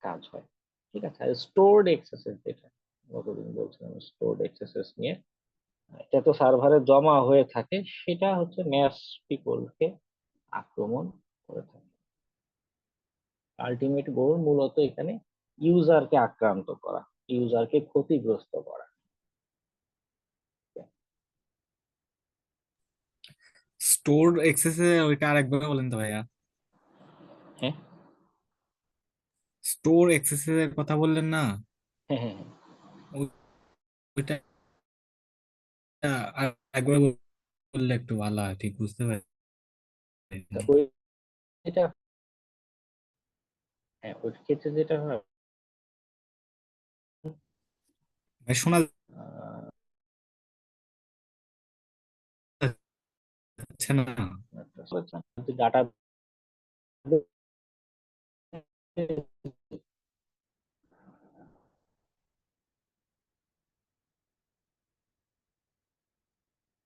কাজ হয়। ঠিক আছে, আর স্টোরড এক্সেসেস যেটা গতদিন বলছিলাম, স্টোরড এক্সেসেস নিয়ে, এটা তো সার্ভারে জমা হয়ে থাকে, সেটা হচ্ছে ম্যাশ পিপলকে আক্রমণ করে থাকে। আলটিমেট গোল মূলত এখানে ইউজারকে আক্রান্ত করা, ইউজারকে ক্ষতিগ্রস্ত করা। স্টোর এক্সেসে ওইটা আরেকবার বলেন তো ভাইয়া। হ্যাঁ, স্টোর এক্সেসের কথা বললেন না? হ্যাঁ, হ্যাঁ, হ্যাঁ। ওই- ওইটা আরেকবার বললে একটু ভালো হয়, ঠিক বুঝতে তা পারিনি। ওই এটা, হ্যাঁ, ওই ক্ষেত্রে যেটা হয় ভাই শোনা আহ, যাচ্ছে না? ডাটা,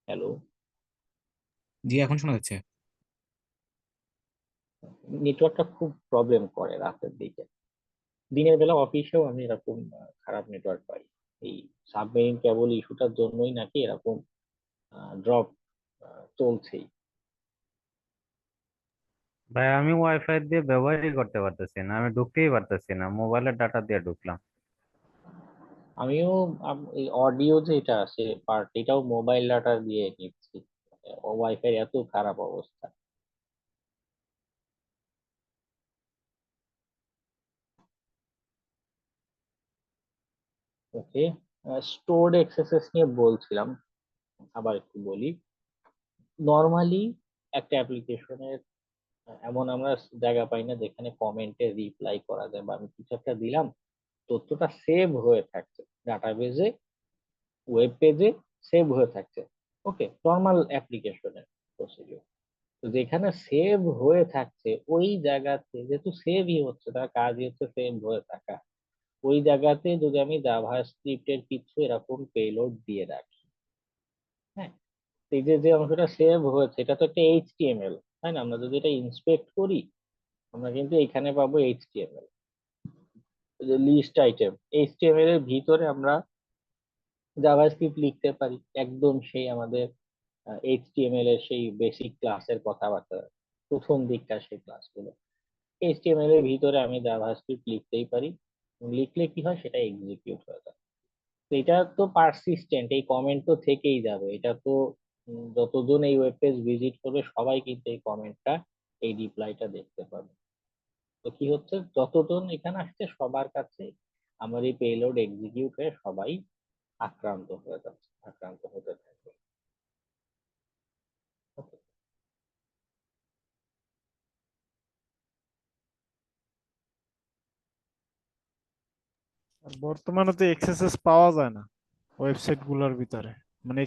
হ্যালো, জি, এখন শোনা যাচ্ছে। নেটওয়ার্কটা খুব প্রবলেম করে রাতের দিকে। দিনের বেলা অফিসেও আমি এরকম খারাপ নেটওয়ার্ক পাই। এই সাবমেরিন কেবল ইস্যুটার জন্যই নাকি এরকম ড্রপ চলছেই। ভাই, আমি ওয়াইফাই দিয়ে ব্যবহারই করতে পারতেছি না, আমি ঢুকতেই পারতেছি না, মোবাইলের ডাটা দিয়ে ঢুকলাম। আমিও এই অডিও যে এটা আছে পার্ট, এটাও মোবাইল ডাটা দিয়ে নিচ্ছি। ওয়াইফাই এত খারাপ অবস্থা। ওকে, স্টোরড এক্সেসেস নিয়ে বলছিলাম, আবার একটু বলি। নর্মালি একটা অ্যাপ্লিকেশনের এমন আমরা জায়গা পাই না যেখানে কমেন্টে রিপ্লাই করা যায়, বা আমি কিছু একটা দিলাম, তথ্যটা সেভ হয়ে থাকছে ডাটাবেজে, ওয়েব পেজে সেভ হয়ে থাকছে। ওকে, নর্মাল অ্যাপ্লিকেশনের প্রসিডিউর। তো যেখানে সেভ হয়ে থাকছে ওই জায়গাতে, যেহেতু সেভই হচ্ছে, তার কাজই হচ্ছে সেভ হয়ে থাকা, ওই জায়গাতে যদি আমি জাভাস্ক্রিপ্টের কিছু এরকম পেলোড দিয়ে রাখি, হ্যাঁ, এই যে যে অংশটা সেভ হয়েছে এটা তো একটা এইচটিএমএল, তাই না? আমরা যদি এটা ইন্সপেক্ট করি আমরা কিন্তু এখানে পাবো এইচটিএমএল, যে লিস্ট আইটেম, এইচটিএমএল এর ভিতরে আমরা জাভাস্ক্রিপ্ট লিখতে পারি, একদম সেই আমাদের এইচটিএমএল এর সেই বেসিক ক্লাসের কথাবার্তা। প্রথম দিককার সেই ক্লাসগুলো। এইচটিএমএল এর ভিতরে আমি জাভাস্ক্রিপ্ট লিখতেই পারি, লিখলে কি হয় সেটা এক্সিকিউট হয়ে যায়। তো এটা তো পারসিস্টেন্ট, এই কমেন্ট তো থেকেই যাবে। এটা তো যতজন এই ওয়েব পেজ ভিজিট করবে সবাই কিন্তু এই কমেন্টটা, এই রিপ্লাইটা দেখতে পাবে। তো কি হচ্ছে, যতজন এখানে আসছে সবার কাছে আমার এই পেলোড এক্সিকিউট হয়ে সবাই আক্রান্ত হয়ে যাচ্ছে, আক্রান্ত হতে থাকবে। Okay. আর বর্তমানে তো এক্সএসএস পাওয়া যায় না ওয়েবসাইট গুলোর ভিতরে, মানে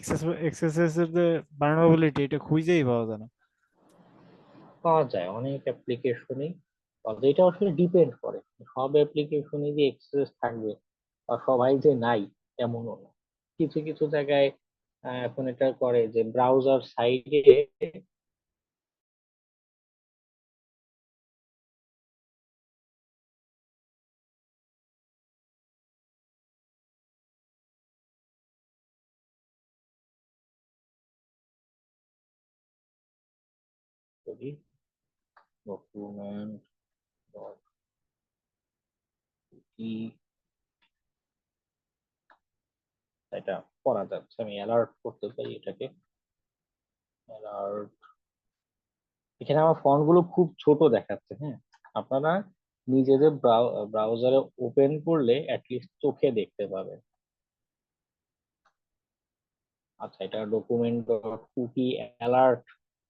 এক্সএসএস এর যে ভালনারেবিলিটি এটা খুঁজেই পাওয়া যায় না। পাওয়া যায় অনেক অ্যাপ্লিকেশনই, এটা আসলে ডিপেন্ড করে। সব অ্যাপ্লিকেশনই যে এক্সেস থাকবে বা সবাই যে নাই এমনও না। কিছু কিছু জায়গায় এখন এটা করে যে ব্রাউজার সাইডে যদি ডকুমেন্ট ডট এটা করা যাচ্ছে, আমি অ্যালার্ট করতে পারি এটাকে অ্যালার্ট। এখানে আমার ফন্ট গুলো খুব ছোট দেখাচ্ছে, হ্যাঁ, আপনারা নিজেদের ব্রাউজারে ওপেন করলে অ্যাটলিস্ট চোখে দেখতে পাবেন। আচ্ছা, এটা ডকুমেন্ট ডট কুকি অ্যালার্ট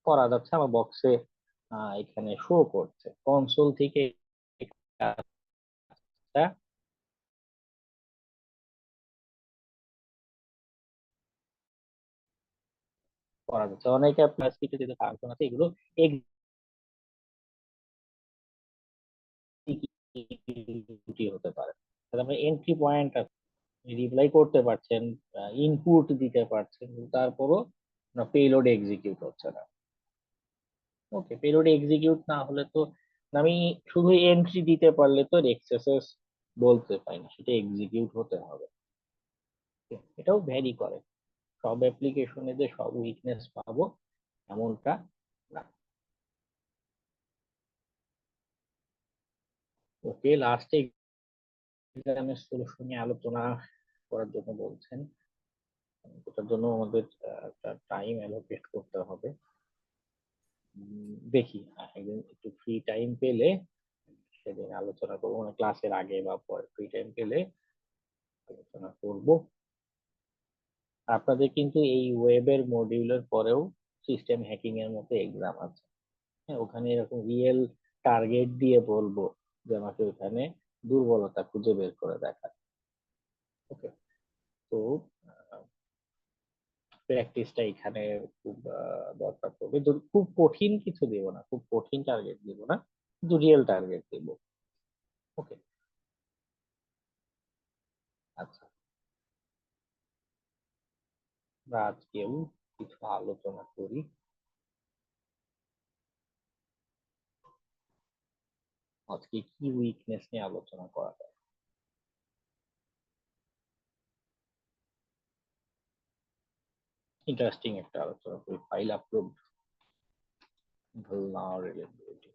করা যাচ্ছে আমার বক্সে, এখানে শো করছে কনসোল থেকে কাজটা করা যাচ্ছে। অনেকে প্লাস কিছু যেটা ফাংশন আছে এগুলো এক্সিকিউটিভ হতে পারে। তাহলে আপনার এন্ট্রি পয়েন্ট আছে, রিপ্লাই করতে পারছেন, ইনপুট দিতে পারছেন, কিন্তু তারপরও পেলোড এক্সিকিউট হচ্ছে না। ওকে, পেলোড এক্সিকিউট না হলে তো আমি শুধু এন্ট্রি দিতে পারলে তো এক্সেসেস বলতে পারি না, সেটা এক্সিকিউট হতে হবে। এটাও ভ্যারি করে, সব অ্যাপ্লিকেশনে যে সব উইকনেস পাবো এমনটা না। ওকে, লাস্টে এক্সামের সলিউশন নিয়ে আলোচনা করার জন্য বলছেন, এটার জন্য আমাদের একটা টাইম অ্যালোকেট করতে হবে। দেখি একদিন একটু ফ্রি টাইম পেলে সেদিন আলোচনা করবো, মানে ক্লাসের আগে বা পরে ফ্রি টাইম পেলে আলোচনা করব। আপনাদের কিন্তু এই ওয়েবের মডিউলের পরেও সিস্টেম হ্যাকিং এর মতো এক্সাম আছে, হ্যাঁ, ওখানে এরকম রিয়েল টার্গেট দিয়ে বলবো যে আমাকে ওখানে দুর্বলতা খুঁজে বের করে দেখা। ওকে, তো প্র্যাকটিসটা এখানে খুব দরকার পড়বে। খুব কঠিন কিছু দেব না, খুব কঠিন টার্গেট দেব না, কিন্তু রিয়েল টার্গেট দেব। ওকে, আচ্ছা, আমরা আজকেও কিছু আলোচনা করি। আজকে কি উইকনেস নিয়ে আলোচনা করা যায়? ইন্টারেস্টিং একটা আলোচনা করি, ফাইল আপলোড vulnerability।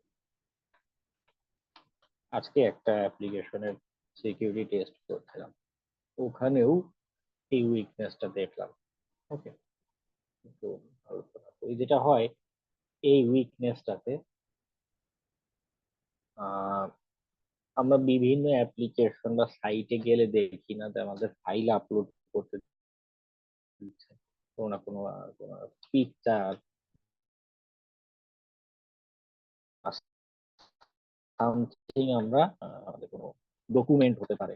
আজকে একটা অ্যাপ্লিকেশনের সিকিউরিটি টেস্ট করছিলাম, ওখানেও এই উইকনেসটা দেখলাম। ওকে, তো আলোচনা করি। যেটা হয় এই উইকনেসটাতে আমরা বিভিন্ন অ্যাপ্লিকেশন বা সাইটে গেলে দেখি না যে আমাদের ফাইল আপলোড করতে দিচ্ছে, কোনো না কোনো পিকচার, সামথিং, আমরা আমাদের কোনো ডকুমেন্ট হতে পারে,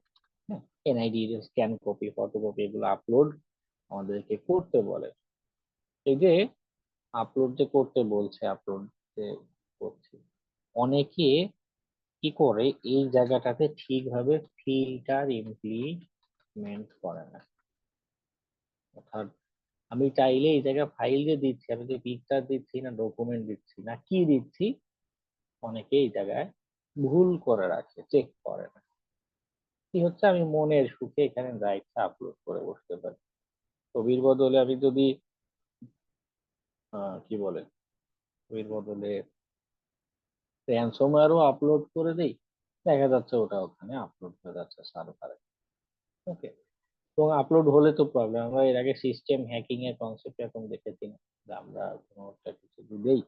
হ্যাঁ, এনআইডি, স্ক্যান কপি, ফটোকপি, এগুলো আপলোড আমাদেরকে করতে বলে। এই যে আপলোড যে করতে বলছে, আপলোড যে করছি, অনেকে কি করে এই জায়গাটাতে ঠিকভাবে ফিল্টার ইমপ্লিমেন্ট করে না। অর্থাৎ আমি চাইলে এই জায়গায় ফাইল যে দিচ্ছি, আমি যে পিকচার দিচ্ছি না ডকুমেন্ট দিচ্ছি না কি দিচ্ছি, অনেকে এই জায়গায় ভুল করে রাখে, চেক করে না। কি হচ্ছে, আমি মনের সুখে এখানে যা ইচ্ছা আপলোড করে বসতে পারি। ছবির বদলে আমি যদি কি বলে, ছবির বদলে র্যানসমওয়্যারও আপলোড করে দেই, দেখা যাচ্ছে ওটা ওখানে আপলোড হয়ে যাচ্ছে সার্ভারে। ওকে, এবং আপলোড হলে তো প্রবলেম। আমরা এর আগে সিস্টেম হ্যাকিং এর কনসেপ্ট এখন দেখেছি না, যে আমরা কোনো একটা কিছু দিলেই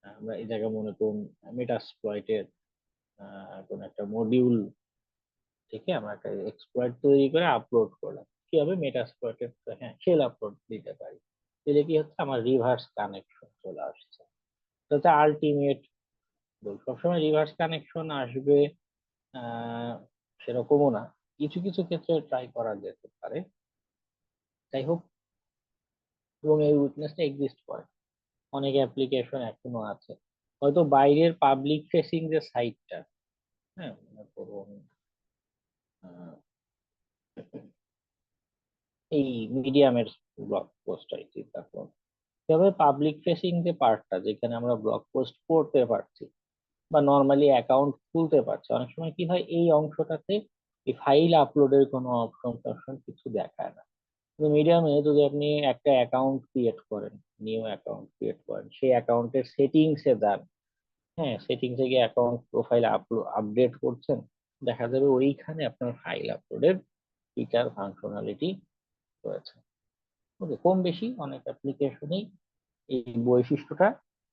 আমরা এই জায়গায় মনে করুন মেটাস্প্লয়েটের কোন একটা মডিউল থেকে আমরা একটা এক্সপ্লয়েট তৈরি করে আপলোড করলাম, কি হবে মেটাস্প্লয়েটের, হ্যাঁ শেল আপলোড দিতে পারি, তাহলে কি হচ্ছে আমার রিভার্স কানেকশন চলে আসছে। তো হচ্ছে আলটিমেট গোল। সবসময় রিভার্স কানেকশন আসবে আহ সেরকমও না, কিছু কিছু ক্ষেত্রে ট্রাই করা যেতে পারে। যাই হোক, এবং এই উইকনেসটা এক্সিস্ট করে, অনেক অ্যাপ্লিকেশন এখনো আছে। হয়তো বাইরের পাবলিক ফেসিং যে সাইটটা, হ্যাঁ মনে করুন আহ, এই মিডিয়ামের ব্লগ পোস্ট আর কি, তারপর তবে পাবলিক ফেসিং যে পার্টটা যেখানে আমরা ব্লগ পোস্ট করতে পারছি বা নর্মালি অ্যাকাউন্ট খুলতে পারছি, অনেক সময় কি হয় এই অংশটাতে এই ফাইল আপলোডের কোনো অপশন টপশন কিছু দেখায় না। কিন্তু মিডিয়ামে যদি আপনি একটা অ্যাকাউন্ট ক্রিয়েট করেন, নিউ অ্যাকাউন্ট ক্রিয়েট করেন, সেই অ্যাকাউন্টের সেটিংসে যান, হ্যাঁ সেটিংসে গিয়ে অ্যাকাউন্ট প্রোফাইল আপডেট করছেন, দেখা যাবে ওইখানে আপনার ফাইল আপলোডের ফিচার ফাংশনালিটি রয়েছে। ওকে, কম বেশি অনেক অ্যাপ্লিকেশনেই এই বৈশিষ্ট্যটা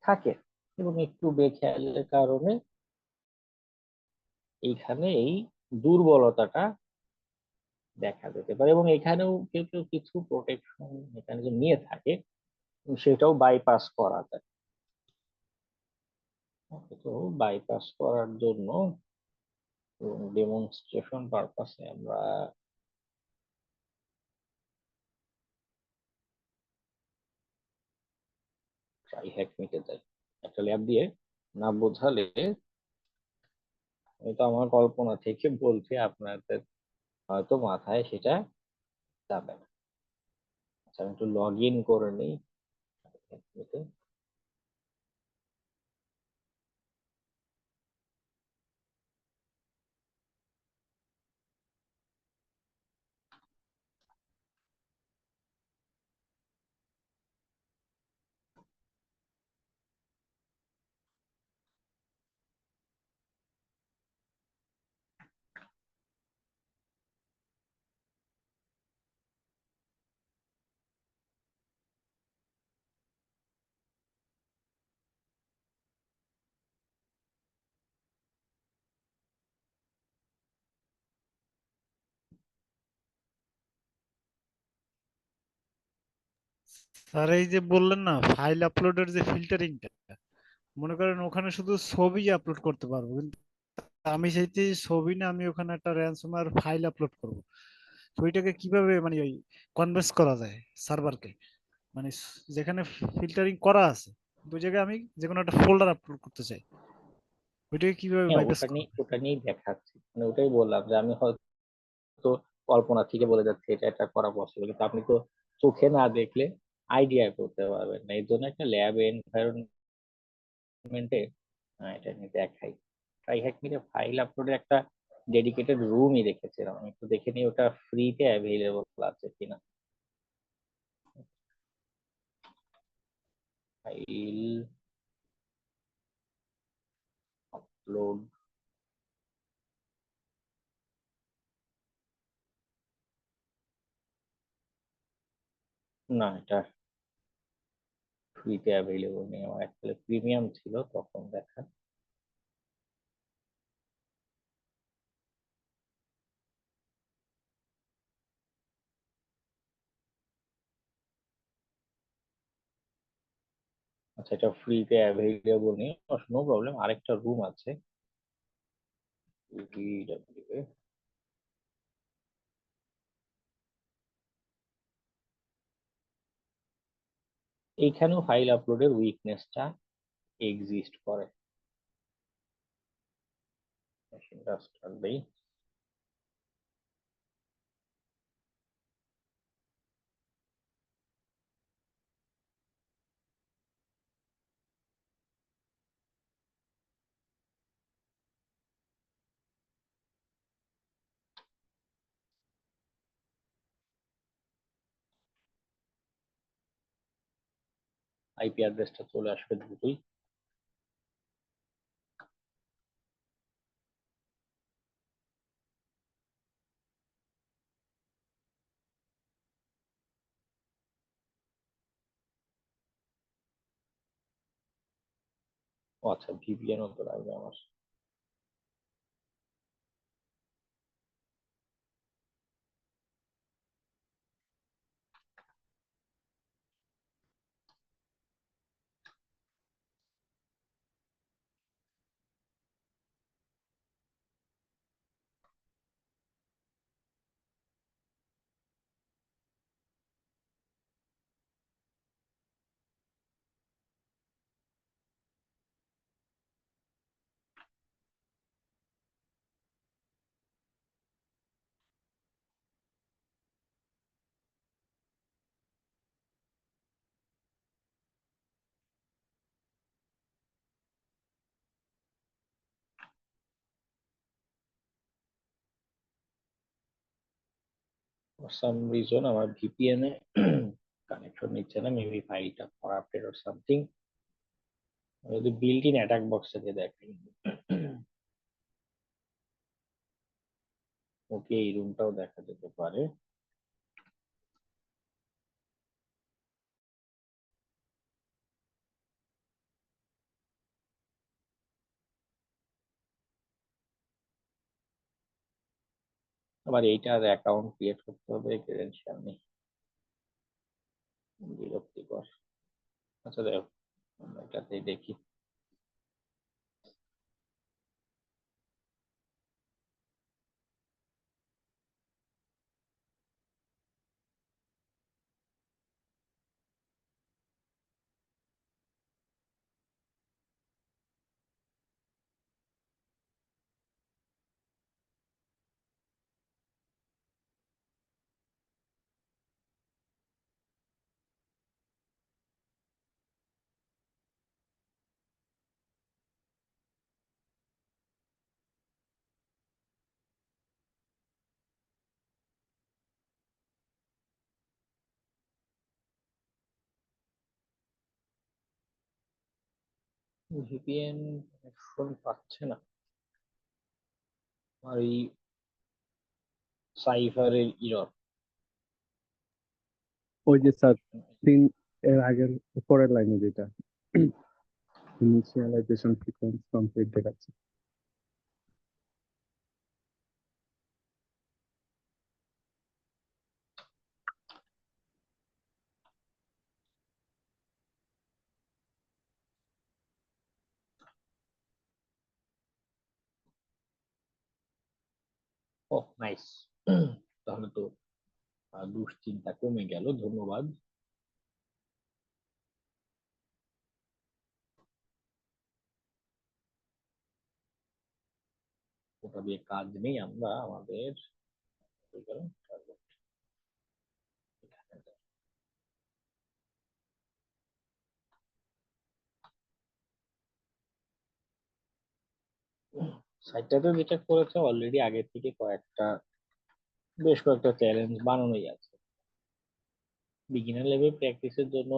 থাকে, এবং একটু বেখেয়ালের কারণে এইখানে এই দুর্বলতাটা দেখা যেতে পারে, এবং এখানেও কেউ কেউ কিছু প্রোটেকশন মেকানিজম নিয়ে থাকে, সেটাও বাইপাস করা যায়। Okay, তো বাইপাস করার জন্য ডেমনস্ট্রেশন পারপাসে আমরা ট্রাই হ্যাক নিতে যাই। একটা ল্যাব দিয়ে না বোঝালে, আমি তো আমার কল্পনা থেকে বলছি, আপনাদের হয়তো মাথায় সেটা যাবে না। আচ্ছা, আমি একটু লগ ইন করে নিই Hackmeet-এ। স্যার এই যে বললেন না ফাইল আপলোডের যে ফিল্টারিংটা, মনে করেন ওখানে শুধু ছবি আপলোড করতে পারবো, কিন্তু আমি চাইছি ছবি না, আমি ওখানে একটা র্যানসমওয়্যার ফাইল আপলোড করব। তো ওইটাকে কিভাবে মানে ওই কনভার্স করা যায় সার্ভারকে, মানে যেখানে ফিল্টারিং করা আছে ওই জায়গায় আমি যে কোনো একটা ফোল্ডার আপলোড করতে চাই, ওইটাকে কিভাবে হ্যাঁ, বাইপাস করব? ওটা নিয়েই দেখাচ্ছি, মানে ওটাই বললাম যে আমি হয়তো কল্পনা থেকে বলে যাচ্ছি এটা এটা করা পসিবল, কিন্তু আপনি তো চোখে না দেখলে আইডিয়া করতে পারবেন না। এই জন্য একটা ল্যাব এনভায়রনমেন্টে এটা নিয়ে দেখাই। ট্রাই হ্যাক মিলে ফাইল আপলোডের একটা ডেডিকেটেড রুমই রেখেছিলাম, আমি একটু দেখে নিই ওটা ফ্রিতে অ্যাভেলেবল আছে কিনা। ফাইল আপলোড, না এটা ফ্রিতে অ্যাভেলেবল নেই, আমার অ্যাকচুয়ালি প্রিমিয়াম ছিল তখন দেখা। আচ্ছা, এটা ফ্রিতে অ্যাভেলেবল নেই, নো প্রবলেম, আরেকটা রুম আছে VW এ। এইখানেও ফাইল আপলোডের উইকনেসটা এক্সিস্ট করে। মেশিনটা স্টার্ট দেই। আইপি অ্যাড্রেসটা চলে আসবে দ্রুতই। ও আচ্ছা, ভিপিএন ও তো লাগবে আমার। ফর সাম রিজন আমার ভিপিএন এ কানেকশন নিচ্ছে না, মেবি ফাইলটা করাপ্টেড অর সামথিং। যদি বিল্ট ইন অ্যাটাক বক্স থেকে দেখেন, ওকে এই রুমটাও দেখা যেতে পারে। আবার এইটার অ্যাকাউন্ট ক্রিয়েট করতে হবে, ক্রেডেনশিয়াল নেই, বিরক্তিকর। আচ্ছা দেখো, আমরা এটাতে দেখি। ভিপিএন কানেকশন পাচ্ছে না, আর এই সাইফারের ইরর। ওই যে স্যার তিন এর আগের উপরের লাইনে যেটা ইনিশিয়ালাইজেশন সিকোয়েন্স কমপ্লিট দেখাচ্ছে। ও নাইস, তাহলে তো দুশ্চিন্তা কমে গেল, ধন্যবাদ। ওটা দিয়ে কাজ নেই, আমরা আমাদের সাইটটাতে যেটা করেছে অলরেডি আগে থেকে বেশ কয়েকটা চ্যালেঞ্জ বানানোই আছে, বিগিনার লেভেল প্র্যাকটিসের জন্য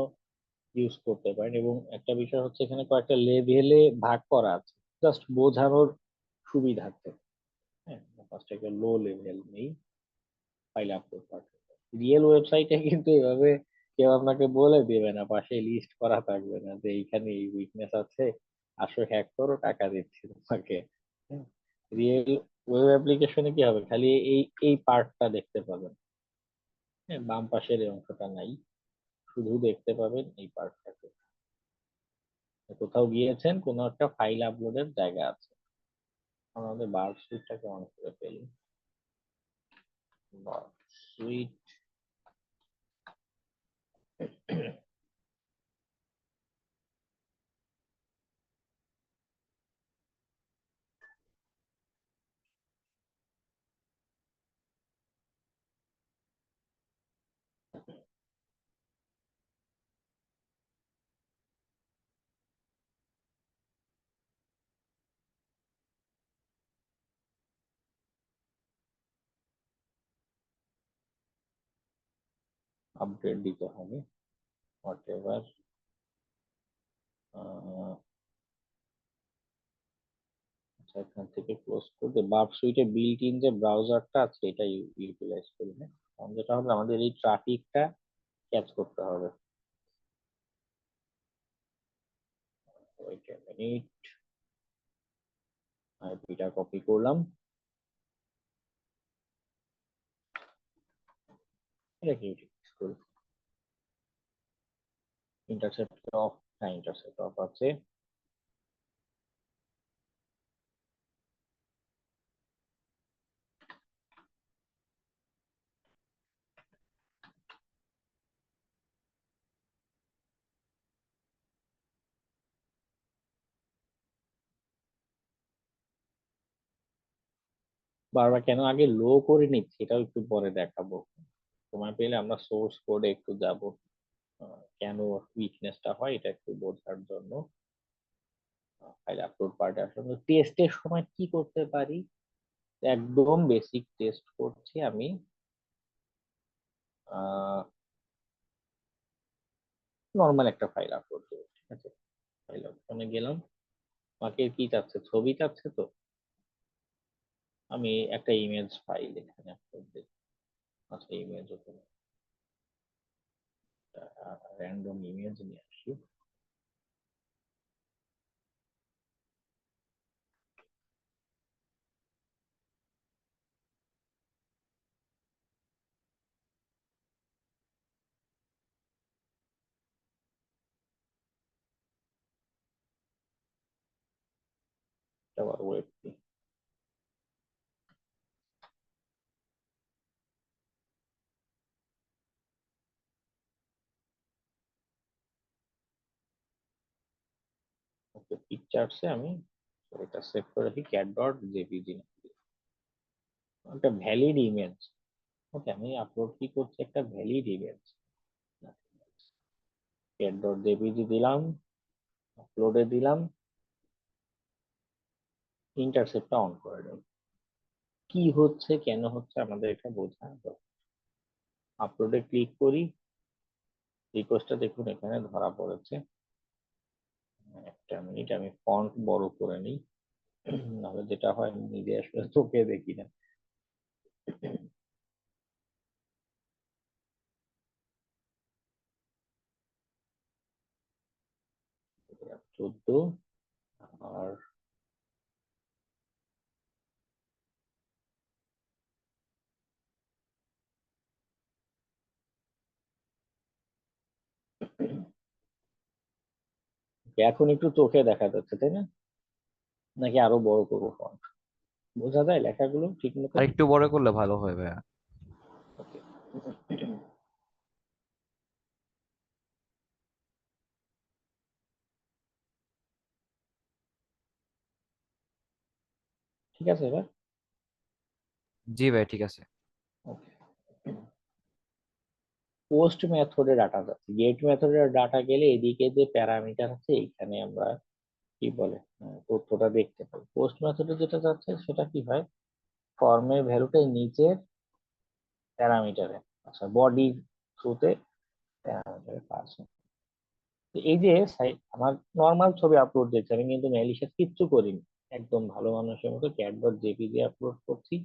ইউজ করতে পারেন। এবং একটা বিষয় হচ্ছে এখানে কয়েকটা লেভেলে ভাগ করা আছে, জাস্ট বোঝানোর সুবিধার্থে। হ্যাঁ, ফার্স্ট একটা লো লেভেল নেই, ফাইল আপলোড পাঠাতে। রিয়েল ওয়েবসাইটে কিন্তু এভাবে কেউ আপনাকে বলে দেবে না, পাশে লিস্ট করা থাকবে না যে এইখানে এই উইকনেস আছে, আসো হ্যাক করো, টাকা দিচ্ছি তোমাকে। রিয়েল ওয়েব অ্যাপ্লিকেশনে কি হবে, খালি এই এই পার্টটা দেখতে পাবেন। হ্যাঁ, বাম পাশের এই অংশটা নাই, শুধু দেখতে পাবেন এই পার্টটাকে। কোথাও গিয়েছেন, কোনো একটা ফাইল আপলোডের জায়গা আছে। আমাদের বার সুইটটাকে অন করে ফেলি। বার সুইট, আপডেট দিতে হবে হোয়াট এভার। আচ্ছা, এখান থেকে ক্লোজ করতে বার্ব সুইটে বিল্ট ইন যে ব্রাউজারটা আছে এটা ইউটিলাইজ করি। না, কারণ যেটা হবে আমাদের এই ট্রাফিকটা ক্যাচ করতে হবে। ওই ওয়েট এ মিনিট, আইপিটা কপি করলাম, এটা কি স্কুল ইন্টারসেপ্ট অফ, হ্যাঁ ইন্টারসেপ্ট অফ আছে। বারবার কেন আগে লো করে নিচ্ছি এটাও একটু পরে দেখাবো। সময় পেলে আমরা সোর্স কোডে একটু যাব, কেন উইকনেসটা হয় এটা একটু বোঝার জন্য। ফাইল আপলোড পার্টে আসলে টেস্টের সময় কি করতে পারি, একদম বেসিক টেস্ট করছি আমি। নর্মাল একটা ফাইল আপলোড করব, ঠিক আছে। ফাইল অপশনে গেলাম, আমাকে কি চাচ্ছে, ছবি চাচ্ছে, তো আমি একটা ইমেজ ফাইল এখানে আপলোড দিই। আচ্ছা ইমেজ ওখানে র্যান্ডম ইমেজ নিয়ে আসি। আবার ওয়েট দিই। ওকে পিকচার্সে আমি এটা সেভ করে রাখি ক্যাট ডট জেপিজি, একটা ভ্যালিড ইমেজ। ওকে আমি আপলোড কি করছি, একটা valid image, cat dot JPG দিলাম, আপলোডে দিলাম, ইন্টারসেপ্টটা অন করে দেব। কি হচ্ছে কেন হচ্ছে আমাদের এটা বোঝা দরকার। আপলোডে ক্লিক করি, রিকোয়েস্টটা দেখুন এখানে ধরা পড়েছে। একটা মিনিট আমি ফন্ট বড় করে নিই, নাহলে যেটা হয় আমি নিজে আসলে চোখে দেখি না। 14 আর এখন একটু চোখে দেখা যাচ্ছে তাই না, নাকি আরো বড় করবো ফন্ট, বোঝা যায় লেখাগুলো ঠিক মতো? আর একটু বড় করলে ভালো হয় ভাইয়া। ওকে ঠিক আছে এবার। জি ভাই ঠিক আছে। ওকে পোস্ট মেথডে ডাটা যাচ্ছে, গেট মেথডে ডাটা গেলে এদিকে যে প্যারামিটার আছে এখানে আমরা কি বলে তথ্যটা দেখতে পাই। পোস্ট মেথডে যেটা যাচ্ছে সেটা কি হয়, ফর্মের ভ্যালুটা নিচের প্যারামিটারে, আচ্ছা বডি থ্রুতে প্যারামিটারে পাস হয়। তো এই যে আমার নর্মাল ছবি আপলোড দিয়েছে, আমি কিন্তু ম্যালিশিয়াস কিচ্ছু করিনি, একদম ভালো মানুষের মতো ক্যাট ডট জেপিজি আপলোড করছি,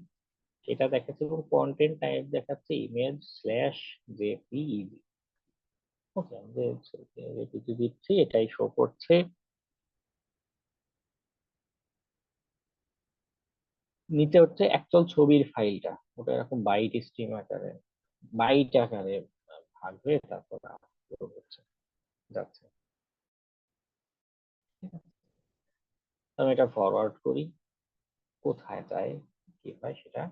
এটা দেখাচ্ছে এবং কন্টেন্ট টাইপ দেখাচ্ছে ইমেজ স্ল্যাশ জেপিইজি। ওকে আমি জেপিজি দিচ্ছি, এটাই শো করছে। নিচে হচ্ছে অ্যাকচুয়াল ছবির ফাইলটা, ওটা এরকম বাইট স্ট্রিম আকারে, বাইট আকারে ভাগ হয়ে তারপর upload হচ্ছে যাচ্ছে। ঠিক আছে? আমি এটা ফরওয়ার্ড করি, কোথায় যায় কি হয় সেটা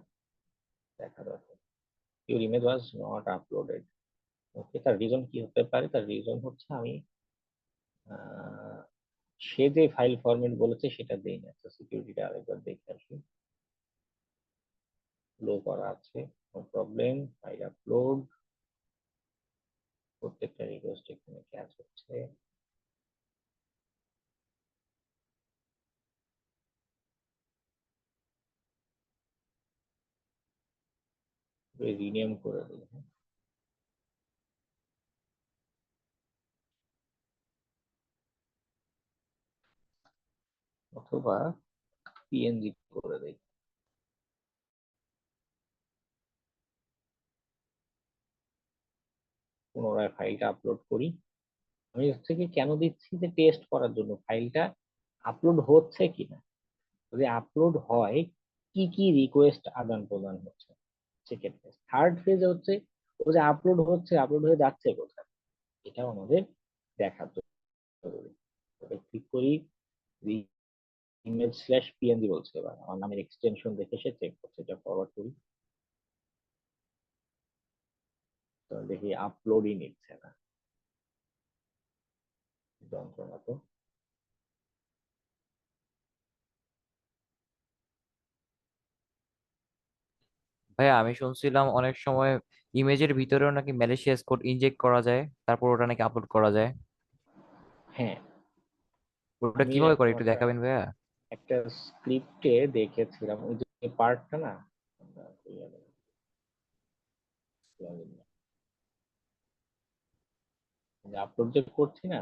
দেখা যাচ্ছে। Your image was not uploaded. Okay তার রিজন কি হতে পারে, তার রিজন হচ্ছে আমি সে যে ফাইল ফরম্যাট বলেছে সেটা দেই না। সিকিউরিটিটা আরেকবার দেখে আসি, লো করা আছে, নো প্রবলেম। ফাইল আপলোড, প্রত্যেকটা রিকোয়েস্ট এখানে ক্যাচ হচ্ছে। রিনেম করে দিই, অথবা পিএনজি করে দিই। পুনরায় ফাইলটা আপলোড করি, আমি হচ্ছে কি কেন দিচ্ছি, যে টেস্ট করার জন্য ফাইলটা আপলোড হচ্ছে কিনা। যদি আপলোড হয়, কি কি রিকোয়েস্ট আদান প্রদান হচ্ছে। Second phase. থার্ড ফেজ হচ্ছে ও যে আপলোড হচ্ছে, আপলোড হয়ে যাচ্ছে কোথায়, এটাও আমাদের দেখার জরুরি। ক্লিক করি, ইমেজ স্ল্যাশ পিএনজি বলছে, এবার আমার নামের এক্সটেনশন দেখে সে চেক করছে, এটা ফরওয়ার্ড করি। তো দেখি আপলোডই নিচ্ছে না, যন্ত্রণা তো। ভাইয়া আমি শুনছিলাম অনেক সময় ইমেজের ভিতরেও নাকি ম্যালিশিয়াস কোড ইনজেক্ট করা যায়, তারপর ওটা নাকি আপলোড করা যায়। হ্যাঁ, ওটা আমি কিভাবে করে এরকম একটু একটা দেখাবেন ভাইয়া? একটা স্ক্রিপ্টে দেখেছিলাম, ওই যে পার্টটা না, আপলোড যে করছি না,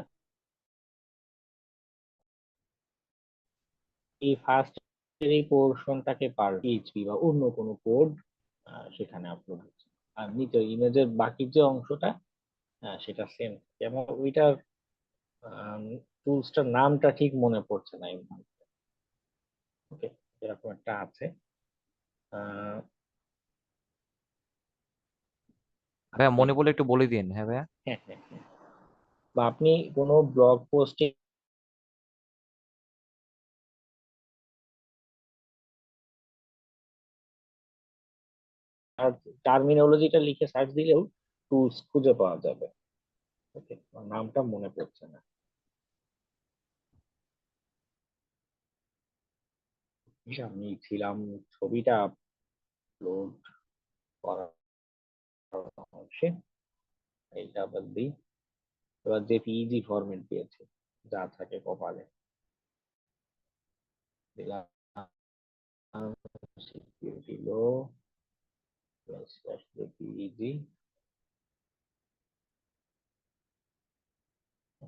এই ফার্স্ট এই পোর্শনটাকে পার পিএইচপি বা অন্য কোনো কোড সেখানে আপলোড হচ্ছে, আর নিচে ইমেজের বাকি যে অংশটা সেটা সেম। যেমন ওইটার টুলসটার নামটা ঠিক মনে পড়ছে না এই মুহূর্তে। ওকে, এরকম একটা আছে। আহ, ভাইয়া আচ্ছা, মনে পড়লে একটু বলে দিন। হ্যাঁ ভাইয়া। হ্যাঁ হ্যাঁ হ্যাঁ। বা আপনি কোনো ব্লগ পোস্টে টার্মিনোলজিটা লিখে সার্চ দিলেও টুলস খুঁজে পাওয়া যাবে। ওকে, নামটা মনে পড়ছে না। আমি ছিলাম ছবিটা আপলোড করার অংশে, এইটা আবার দিই। এবার জেপিইজি ফরম্যাট দিয়েছে, যা থাকে কপালে দিলাম। সিকিউরিটি লো জেপিইজি,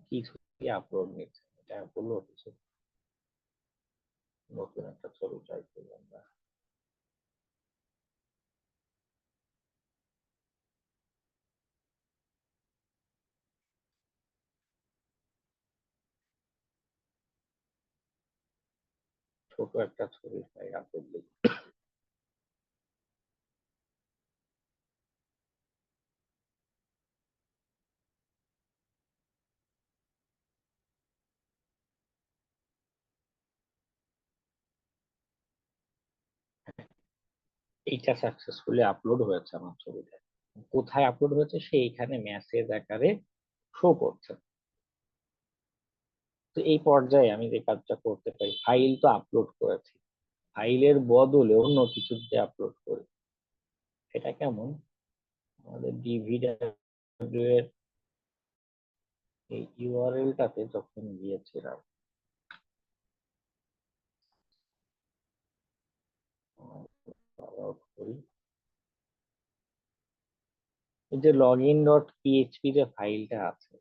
কিছুই আপলোড নিচ্ছে না। এটা বললো কিছু, নতুন একটা ছবি ট্রাই করি আমরা। ছোট একটা ছবি ফাইল আপলোড দিই। এইটা সাকসেসফুলি আপলোড হয়েছে আমার ছবিটা। কোথায় আপলোড হয়েছে সেইখানে মেসেজ আকারে শো করছে। তো এই পর্যায়ে আমি যে কাজটা করতে পারি, ফাইল তো আপলোড করেছি, ফাইলের বদলে অন্য কিছু যে আপলোড করি, সেটা কেমন। আমাদের ডিভিডব্লিউ এর এই ইউআরএলটাতে যখন গিয়েছিলাম, করি, এই যে লগ ইন ডট পিএইচপি যে ফাইলটা আছে,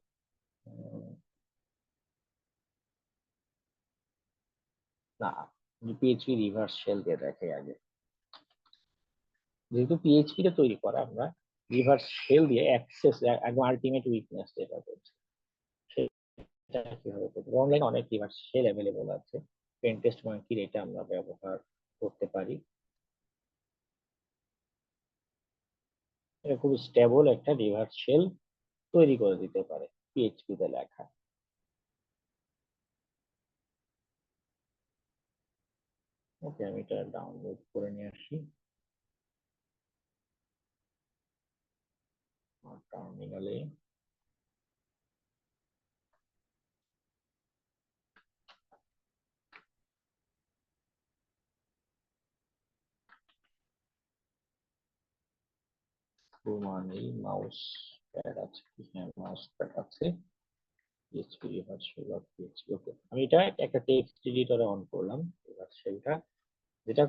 না, পিএইচপি রিভার্স শেল দিয়ে দেখে আগে। যেহেতু পিএইচপি তে তৈরি করা, আমরা রিভার্স শেল দিয়ে অ্যাক্সেস, একদম আলটিমেট উইকনেস যেটা বলছে সেটা কিভাবে করবো। অনলাইনে অনেক রিভার্স শেল অ্যাভেলেবল আছে, পেনটেস্ট মাঙ্কির এটা আমরা ব্যবহার করতে পারি। এটা খুব স্টেবল একটা রিভার্স শেল তৈরি করে দিতে পারে পিএইচপি তে লেখা। ওকে, আমি এটা ডাউনলোড করে নিয়ে আসি টার্মিনালে। মানে মাউস প্যাড আছে কি? হ্যাঁ, মাউস প্যাড আছে। PHP reverse shell dot PHP. Okay, আমি এটা একটা টেক্সট এডিটরে অন করলাম রিভার্স শেলটা, যেটা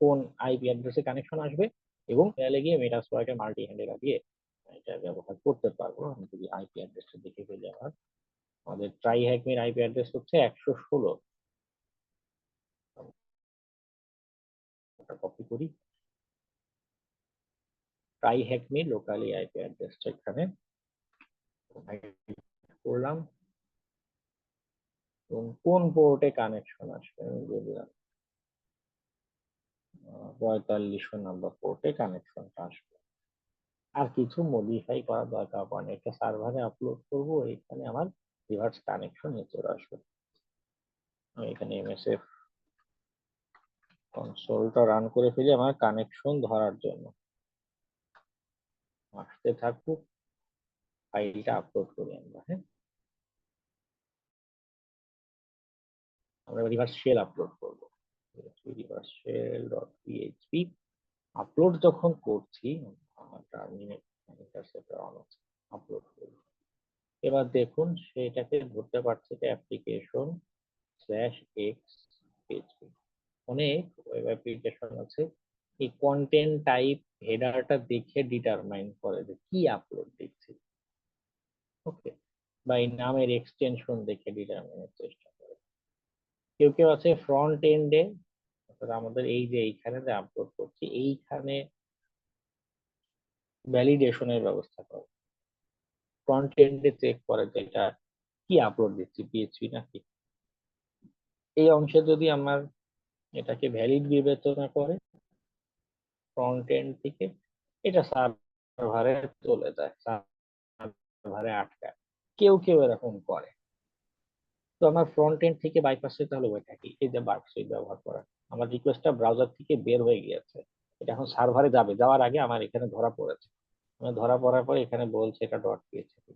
কোন আইপি অ্যাড্রেসে কানেকশন আসবে, এবং দেয়ালে গিয়ে মেটাস্প্লয়েটের মাল্টি হ্যান্ডেল দিয়ে এটা ব্যবহার করতে পারবো। আমি যদি আইপি অ্যাড্রেসটা দেখে ফেলি, আমাদের ট্রাই হ্যাকমির আইপি অ্যাড্রেস হচ্ছে 116। পোর্টটা কপি করি, try hack me locally IP অ্যাড্রেসটা এখানে করলাম এবং কোন পোর্টে কানেকশন আসবে আমি দিয়ে দিলাম 4500 নাম্বার পোর্টে কানেকশনটা আসবে। আর কিছু মডিফাই করার দরকার পড়ে না, একটা সার্ভারে আপলোড করবো, এখানে আমার রিভার্স কানেকশন নিয়ে চলে আসবে। আমি এখানে এমএসএফ কনসোলটা রান করে ফেলি আমার কানেকশন ধরার জন্য, আসতে থাকুক, ফাইলটা আপলোড করি আমরা। হ্যাঁ, আমরা রিভার্স শেল আপলোড করবো, reverse shell dot PHP upload যখন করছি আমার টার্মিনেট ইন্টারসেপ্টর অন আছে, আপলোড করি। এবার দেখুন সেটাকে ধরতে পারছে যে অ্যাপ্লিকেশন স্ল্যাশ এক্স পিএইচপি। অনেক ওয়েব অ্যাপ্লিকেশন আছে এই কন্টেন্ট টাইপ হেডারটা দেখে ডিটারমাইন করে যে কি আপলোড দিচ্ছি, ওকে, বা এই নামের এক্সটেনশন দেখে ডিটারমাইনের চেষ্টা করে। কেউ কেউ আছে ফ্রন্ট এন্ডে, আমাদের এই যে এইখানে যে আপলোড করছি এইখানে ভ্যালিডেশনের ব্যবস্থা করে, ফ্রন্ট এন্ডে চেক করে যে এটা কি আপলোড দিচ্ছি পিএইচপি নাকি। এই অংশে যদি আমার এটাকে ভ্যালিড বিবেচনা করে ফ্রন্ট এন্ড থেকে, এটা সার্ভারে চলে যায়, সার্ভারে আটকায়। কেউ কেউ এরকম করে, তো আমার ফ্রন্ট এন্ড থেকে বাইপাসে তাহলে ওইটা কি, এই যে বার্কসুইট ব্যবহার করা, আমার রিকোয়েস্টটা ব্রাউজার থেকে বের হয়ে গিয়েছে, এটা এখন সার্ভারে যাবে, যাওয়ার আগে আমার এখানে ধরা পড়েছে, আমার ধরা পড়ার পরে এখানে বলছে এটা ডট পিএইচপি,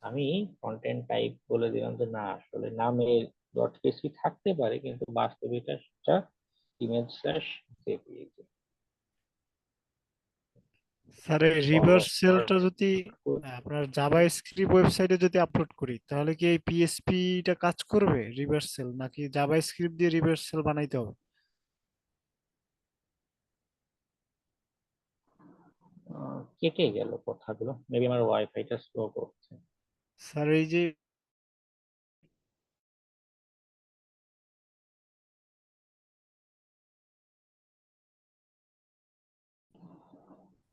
আমি কন্টেন্ট টাইপ বলে দিলাম যে না আসলে নামে ডট পিএইচপি থাকতে পারে কিন্তু বাস্তবে এটা ইমেজ স্ল্যাশ জেপিইজি। স্যার এই রিভার্স সেলটা যদি আপনার জাভা স্ক্রিপ্ট ওয়েবসাইটে যদি আপলোড করি তাহলে কি এই পিএসপিটা কাজ করবে রিভার্স সেল, নাকি জাভা স্ক্রিপ্ট দিয়ে রিভার্স সেল বানাইতে হবে? কেটে গেল কথাগুলো, মেবি আমার ওয়াইফাইটা স্লো করছে। স্যার এই যে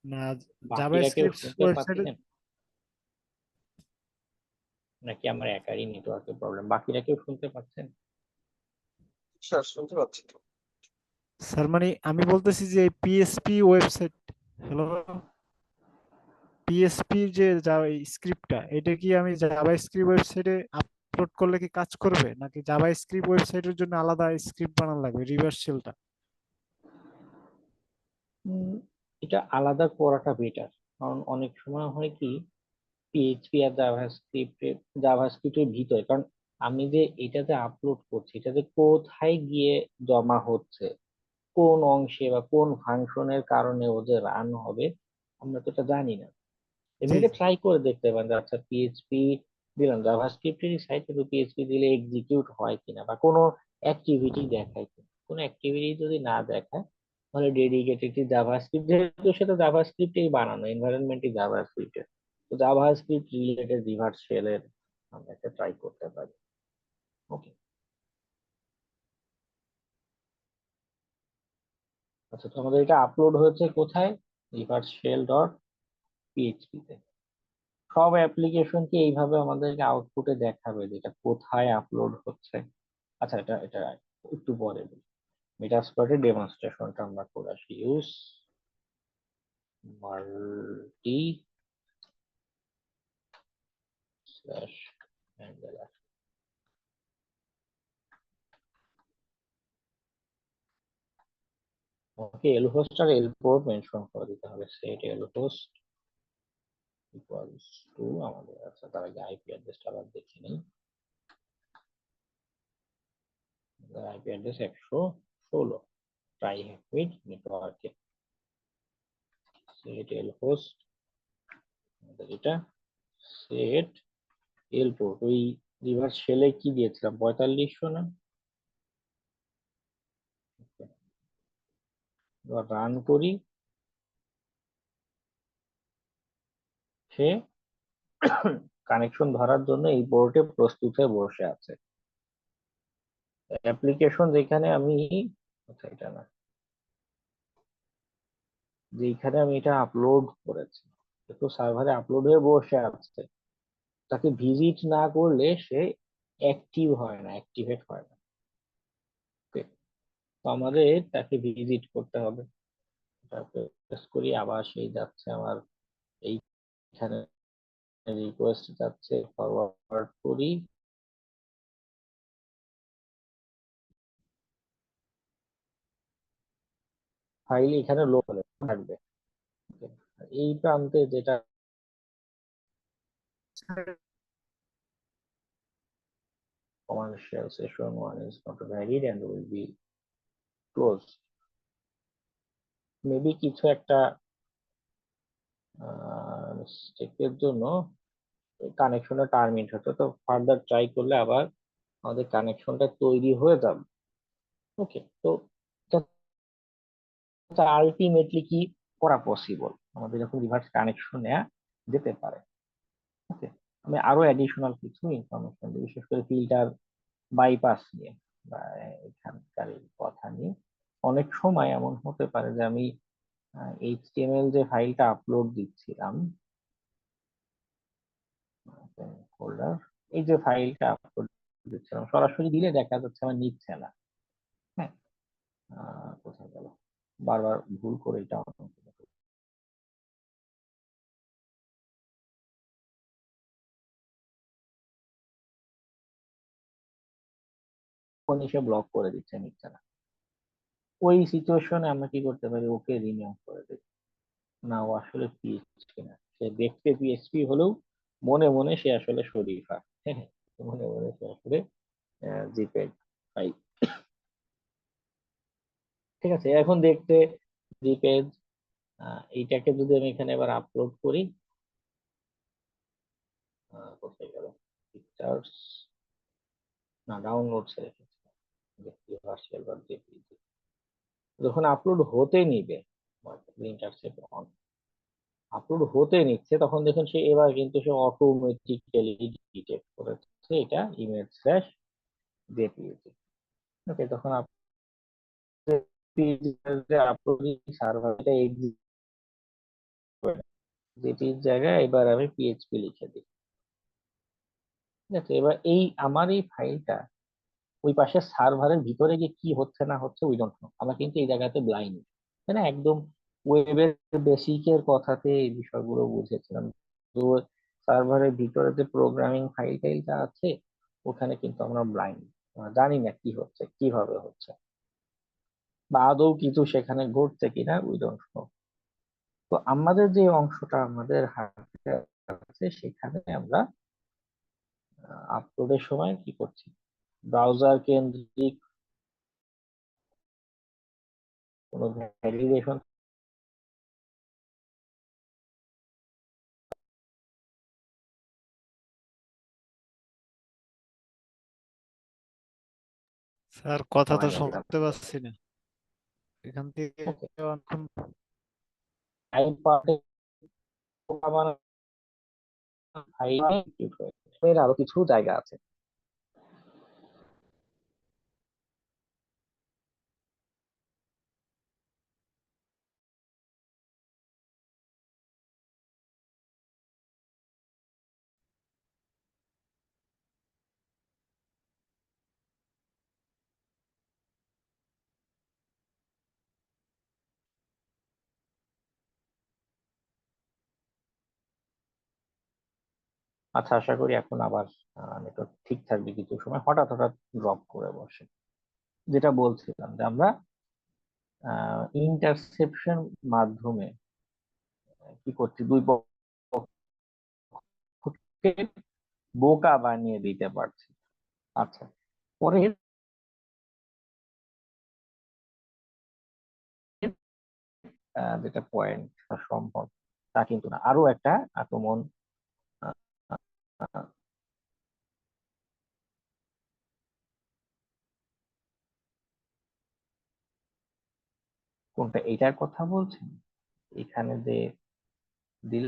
না জাভা বাকিরা কেউ স্ক্রিপ্ট শুনতে ওয়েবসাইটে, পাচ্ছেন নাকি আমার একারই নেটওয়ার্কের প্রবলেম? বাকিরা কেউ শুনতে পাচ্ছেন? স্যার শুনতে পাচ্ছি তো। স্যার মানে আমি বলতেছি যে এই পিএসপি ওয়েবসাইট, হ্যালো, পিএসপির যে স্ক্রিপ্টটা এটা কি আমি জাভা স্ক্রিপ্ট ওয়েবসাইটে আপলোড করলে কি কাজ করবে, নাকি জাভা স্ক্রিপ্ট ওয়েবসাইটের জন্য আলাদা স্ক্রিপ্ট বানানো লাগবে রিভার্স সেলটা? উম, এটা আলাদা করাটা বেটার, কারণ অনেক সময় হয় কি পিএইচপি আর জাভাস্ক্রিপ্টের ভিতরে, কারণ আমি যে এটাতে আপলোড করছি এটাতে কোথায় গিয়ে জমা হচ্ছে, কোন অংশে বা কোন ফাংশনের কারণে ও যে রান হবে আমরা তো এটা জানি না। জি এমনিতে জি। ট্রাই করে দেখতে পারেন যে আচ্ছা পিএইচপি দিলাম, জাভাস্ক্রিপ্টেরই সাইট কিন্তু পিএইচপি দিলে এক্সিকিউট হয় কিনা বা কোনো অ্যাক্টিভিটি দেখায় কিনা। কোনো অ্যাক্টিভিটি যদি না দেখায় তাহলে ডেডিকেটেড জাভাস্ক্রিপ্ট, যেহেতু সেটা জাভাস্ক্রিপ্টেই বানানো, এনভায়রনমেন্টই জাভাস্ক্রিপ্টের, তো জাভাস্ক্রিপ্ট রিলেটেড রিভার্স শেলের আমরা একটা ট্রাই করতে পারি। ওকে, আচ্ছা, তো আমাদের এটা আপলোড হয়েছে কোথায়? রিভার্স শেল ডট পিএইচপি তে। সব অ্যাপ্লিকেশন কি এইভাবে আমাদেরকে আউটপুটে দেখাবে যে এটা কোথায় আপলোড হচ্ছে? আচ্ছা, এটা এটা একটু পরে বলি। মেটাস্প্লয়েটের ডেমনস্ট্রেশনটা আমরা করে আসি। Use multi slash handler. Okay, L host আর এল পোর্ট মেনশন করে দিতে হবে, set L host equals to আমাদের, আচ্ছা তার আগে আইপি অ্যাড্রেসটা আবার দেখে নিই। আইপি অ্যাড্রেস 116, ট্রাই হ্যাকমিড নেটওয়ার্কে, সেট এল হোস্ট আমাদের এটা, সেট এল পোর্ট, ওই রিভার্স শেলে কি দিয়েছিলাম 4500 না? এবার রান করি, সে কানেকশন ধরার জন্য এই পোর্টে প্রস্তুত হয়ে বসে আছে। অ্যাপ্লিকেশন যেখানে আমি, আচ্ছা এটা না, যে এখানে আমি এটা আপলোড করেছি, তো সার্ভারে আপলোড হয়ে বসে আছে, তাকে ভিজিট না করলে সে অ্যাক্টিভ হয় না, অ্যাক্টিভেট হয় না। Okay? তো আমাদের তাকে ভিজিট করতে হবে। তারপরে প্রেস করি, আবার সেই যাচ্ছে আমার এইখানে, রিকোয়েস্ট যাচ্ছে, ফরওয়ার্ড করি, ফাইল এখানে লোড থাকবে। Okay? আর এই প্রান্তে যেটা commercial session 1 is not valid and will be closed, maybe কিছু একটা মিস্টেকের জন্য কানেকশনটা টার্মিনেট হতো, তো ফার্দার ট্রাই করলে আবার আমাদের কানেকশনটা তৈরি হয়ে যাবে। ওকে, তো আলটিমেটলি কি করা পসিবল, আমাদের যখন রিভার্স কানেকশন নেওয়া যেতে পারে। ওকে, আমি আরো অ্যাডিশনাল কিছু ইনফরমেশন দিই, বিশেষ করে ফিল্টার বাইপাস নিয়ে বা এখানকার এই কথা নিয়ে। অনেক সময় এমন হতে পারে যে আমি এইচটিএমএল যে ফাইলটা আপলোড দিচ্ছিলাম, ফোল্ডার, এই যে ফাইলটা আপলোড দিচ্ছিলাম, সরাসরি দিলে দেখা যাচ্ছে আমার নিচ্ছে না। হ্যাঁ, কোথায় গেল, বারবার ভুল করে এটা সে ব্লক করে দিচ্ছে, নিচ্ছে না। ওই সিচুয়েশনে আমরা কি করতে পারি, ওকে রিনিউ করে দিই। না, ও আসলে পিএইচপি না, সে দেখতে পিএইচপি হলেও মনে মনে সে আসলে শরীফা। হ্যাঁ, মনে মনে সে আসলে জিপেগ ফাইল। ঠিক আছে, এখন দেখতে জিপেজ, এইটাকে যদি আমি এখানে এবার আপলোড করি, কোথায় গেল, পিকচার্স, না ডাউনলোডস রেখেছি, ভার্চুয়াল বা জেপিজি। যখন আপলোড হতে নিবে, ইন্টারসেপ্ট অন, আপলোড হতে নিচ্ছে, তখন দেখুন সে এবার কিন্তু সে অটোমেটিক্যালি ডিটেক্ট করেছে এটা ইমেজ স্ল্যাশ জেপিজি। ওকে, তখন আপলোডিং সার্ভারটা এক্সিট করে, জেপির জায়গায় এবার আমি পিএইচপি লিখে দিই। ঠিক আছে, এবার এই আমার এই ফাইলটা ওই পাশে সার্ভারের ভিতরে গিয়ে কি হচ্ছে না হচ্ছে উই ডোন্ট নো, আমরা কিন্তু এই জায়গাতে ব্লাইন্ড, তাই না? একদম ওয়েবের বেসিকের কথাতে এই বিষয়গুলো বুঝেছিলাম। তো সার্ভারের ভিতরে যে প্রোগ্রামিং ফাইল টাইলটা আছে, ওখানে কিন্তু আমরা ব্লাইন্ড, জানি না কি হচ্ছে, কিভাবে হচ্ছে, বা আদৌ কিছু সেখানে ঘটছে কিনা উই ডোন্ট নো। তো আমাদের যে অংশটা আমাদের হাতে আছে, সেখানে আমরা আপলোডের সময় কি করছি, ব্রাউজার কেন্দ্রিক কোনো ভ্যালিডেশন স্যার কথা তো বানিয়ে দিলাম। শুনতে পাচ্ছি না এখান থেকে ওকে, এখন। টাইম পার্টে আমার ফাইল এক্সিকিউট হয়েছে, এর আরো কিছু জায়গা আছে। আচ্ছা, আশা করি এখন আবার নেটওয়ার্ক ঠিক থাকবে। কিছু সময় হঠাৎ হঠাৎ ড্রপ করে বসে। যেটা বলছিলাম যে আমরা ইন্টারসেপশন মাধ্যমে কি করছি, দুই পক্ষকে বোকা বানিয়ে দিতে পারছি। আচ্ছা, পরে যেটা পয়েন্ট সম্ভব তা কিন্তু না, আরো একটা আক্রমণ আহ, আহ, কোনটা, এইটার কথা বলছেন? এখানে যে দিল,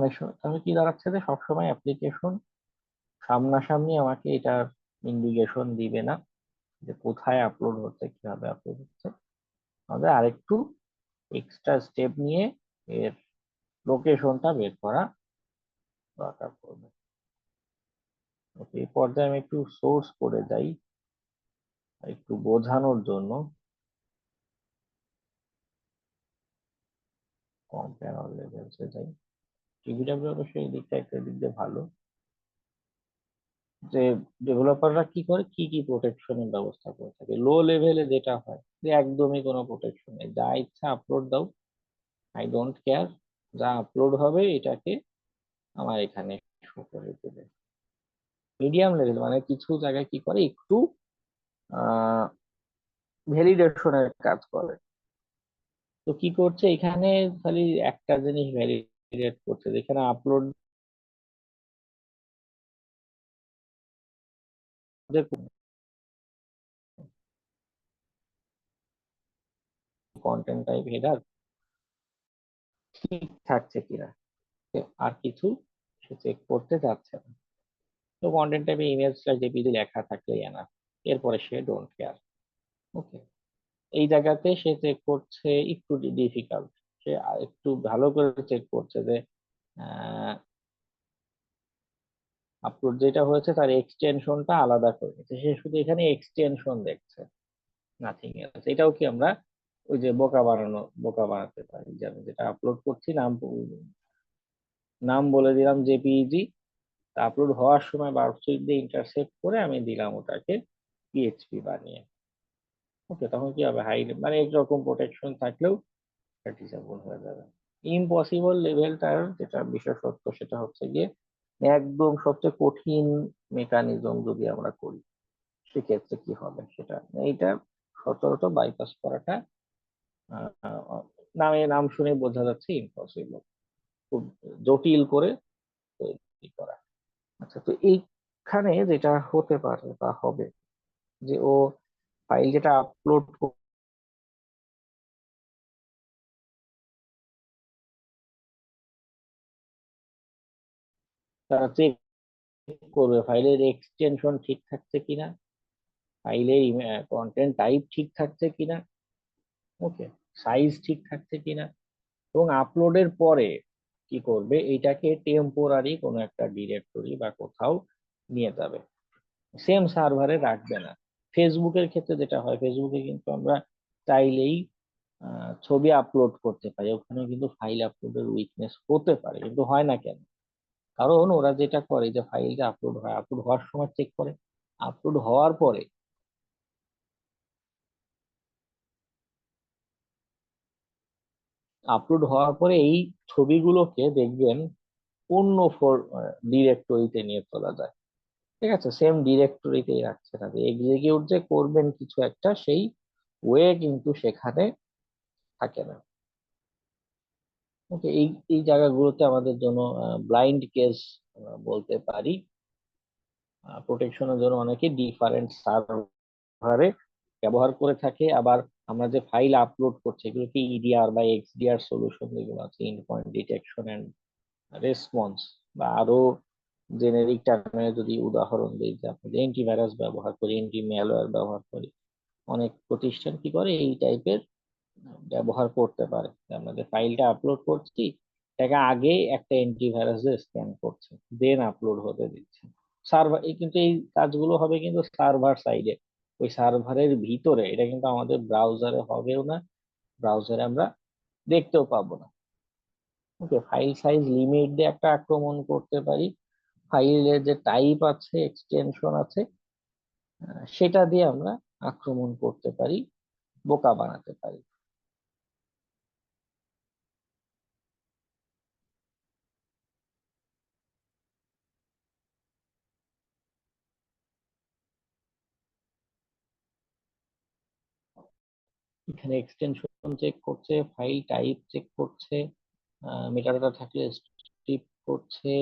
অনেক সময় তাহলে কি দাঁড়াচ্ছে যে সবসময় অ্যাপ্লিকেশন সামনাসামনি আমাকে এটার ইন্ডিকেশন দিবে না যে কোথায় আপলোড হচ্ছে, কিভাবে আপলোড হচ্ছে। আমাদের আরেকটু এক্সট্রা স্টেপ নিয়ে এর লোকেশনটা বের করা দরকার পড়বে। ওকে, এই পর্যায়ে আমি একটু সোর্স করে যাই একটু বোঝানোর জন্য। কম্পেয়ার লেভেলসে যাই। টিবিডব্লিউ অবশ্যই এই দিকটা একটা দিক দিয়ে ভালো যে ডেভেলপাররা কি করে, কি কি প্রোটেকশনের ব্যবস্থা করে থাকে। লো লেভেলে যেটা হয় যে একদমই কোনো প্রোটেকশন নেই, যা ইচ্ছা আপলোড দাও, আই ডোন্ট কেয়ার, যা আপলোড হবে এটাকে আমার এখানে শো করে দেবে। মিডিয়াম লেভেল মানে কিছু জায়গায় কি করে, একটু ভ্যালিডেশনের কাজ করে। তো কি করছে এখানে, খালি একটা জিনিস ভ্যালিডেট করছে, যেখানে আপলোড কন্টেন্ট টাইপ হেডার ঠিক থাকছে কিনা, আর কিছু সে চেক করতে যাচ্ছে না। তো কন্টেন্ট টাইপে ইমেজ জেপিজি লেখা থাকলেই এনাফ, এরপরে সে ডোন্ট কেয়ার। ওকে, এই জায়গাতে সে চেক করছে একটু ডিফিকাল্ট, সে একটু ভালো করে চেক করছে যে আপলোড যেটা হয়েছে তার এক্সটেনশনটা আলাদা করে নিচ্ছে, সে শুধু এখানে এক্সটেনশন দেখছে, নাথিং এলস। এটাও কি আমরা ওই যে বোকা বানাতে পারি, যে আমি যেটা আপলোড করছি নাম বলে দিলাম জেপিইজি, আপলোড হওয়ার সময় বারকোড দিয়ে ইন্টারসেপ্ট করে আমি দিলাম ওটাকে পিএইচপি বানিয়ে। ওকে, তখন কি হবে, হাই মানে একরকম প্রোটেকশন থাকলেও ডিসেবল হয়ে যাবে। ইম্পসিবল লেভেলটার যেটা বিশেষত্ব সেটা হচ্ছে গিয়ে একদম সবচেয়ে কঠিন মেকানিজম যদি আমরা করি সেক্ষেত্রে কি হবে সেটা, এইটা সচরাচর বাইপাস করাটা নাম শুনে বোঝা যাচ্ছে ইম্পসিবল, খুব জটিল করে তৈরি করা। আচ্ছা, তো এইখানে যেটা হতে পারে বা হবে যে ও ফাইল যেটা আপলোড তারা চেক করবে ফাইলের এক্সটেনশন ঠিক থাকছে কিনা, ফাইলের কন্টেন্ট টাইপ ঠিক থাকছে কিনা, ওকে, সাইজ ঠিক থাকছে কিনা, এবং আপলোডের পরে কি করবে, এটাকে টেম্পোরারি কোনো একটা ডিরেক্টরি বা কোথাও নিয়ে যাবে, সেম সার্ভারে রাখবে না। ফেসবুকের ক্ষেত্রে যেটা হয়, ফেসবুকে কিন্তু আমরা চাইলেই ছবি আপলোড করতে পারি, ওখানে কিন্তু ফাইল আপলোডের উইকনেস হতে পারে, কিন্তু হয় না কেন, কারণ ওরা যেটা করে যে ফাইলটা আপলোড হয়, আপলোড হওয়ার সময় চেক করে, আপলোড হওয়ার পরে এই ছবিগুলোকে দেখবেন অন্য ডিরেক্টরিতে নিয়ে চলা যায়। ঠিক আছে, সেম ডিরেক্টরিতেই রাখছে না, যে এক্সিকিউট যে করবেন কিছু একটা সেই ওয়ে কিন্তু সেখানে থাকে না। ওকে, এই জায়গাগুলোতে আমাদের জন্য ব্লাইন্ড কেস বলতে পারি। প্রোটেকশনের জন্য অনেকে ডিফারেন্ট সার্ভারে ব্যবহার করে থাকে। আবার আমরা যে ফাইল আপলোড করছি এগুলোকে ইডিআর বা এক্সডিআর সলিউশন যেগুলো আছে, end point detection and response, বা আরো জেনেরিক টার্মে যদি উদাহরণ দিই যে আপনি অ্যান্টিভাইরাস ব্যবহার করি, অ্যান্টি ম্যালওয়্যার ব্যবহার করি, অনেক প্রতিষ্ঠান কি করে এই টাইপের ব্যবহার করতে পারে। আমরা যে ফাইলটা আপলোড করছি এটাকে আগে একটা অ্যান্টিভাইরাস স্ক্যান করছে, দেন আপলোড হতে দিচ্ছে সার্ভার। কিন্তু এই কাজগুলো হবে কিন্তু সার্ভার সাইডে, ওই সার্ভারের ভিতরে, এটা কিন্তু আমাদের ব্রাউজারে হবেও না, ব্রাউজারে আমরা দেখতেও পাবো না। ওকে, ফাইল সাইজ লিমিট দিয়ে একটা আক্রমণ করতে পারি, ফাইলের যে টাইপ আছে এক্সটেনশন আছে সেটা দিয়ে আমরা আক্রমণ করতে পারি, বোকা বানাতে পারি। এখানে এক্সটেনশন চেক করছে, ফাইল টাইপ চেক করছে, মেটাডাটা থাকলে স্ট্রিপ করছে,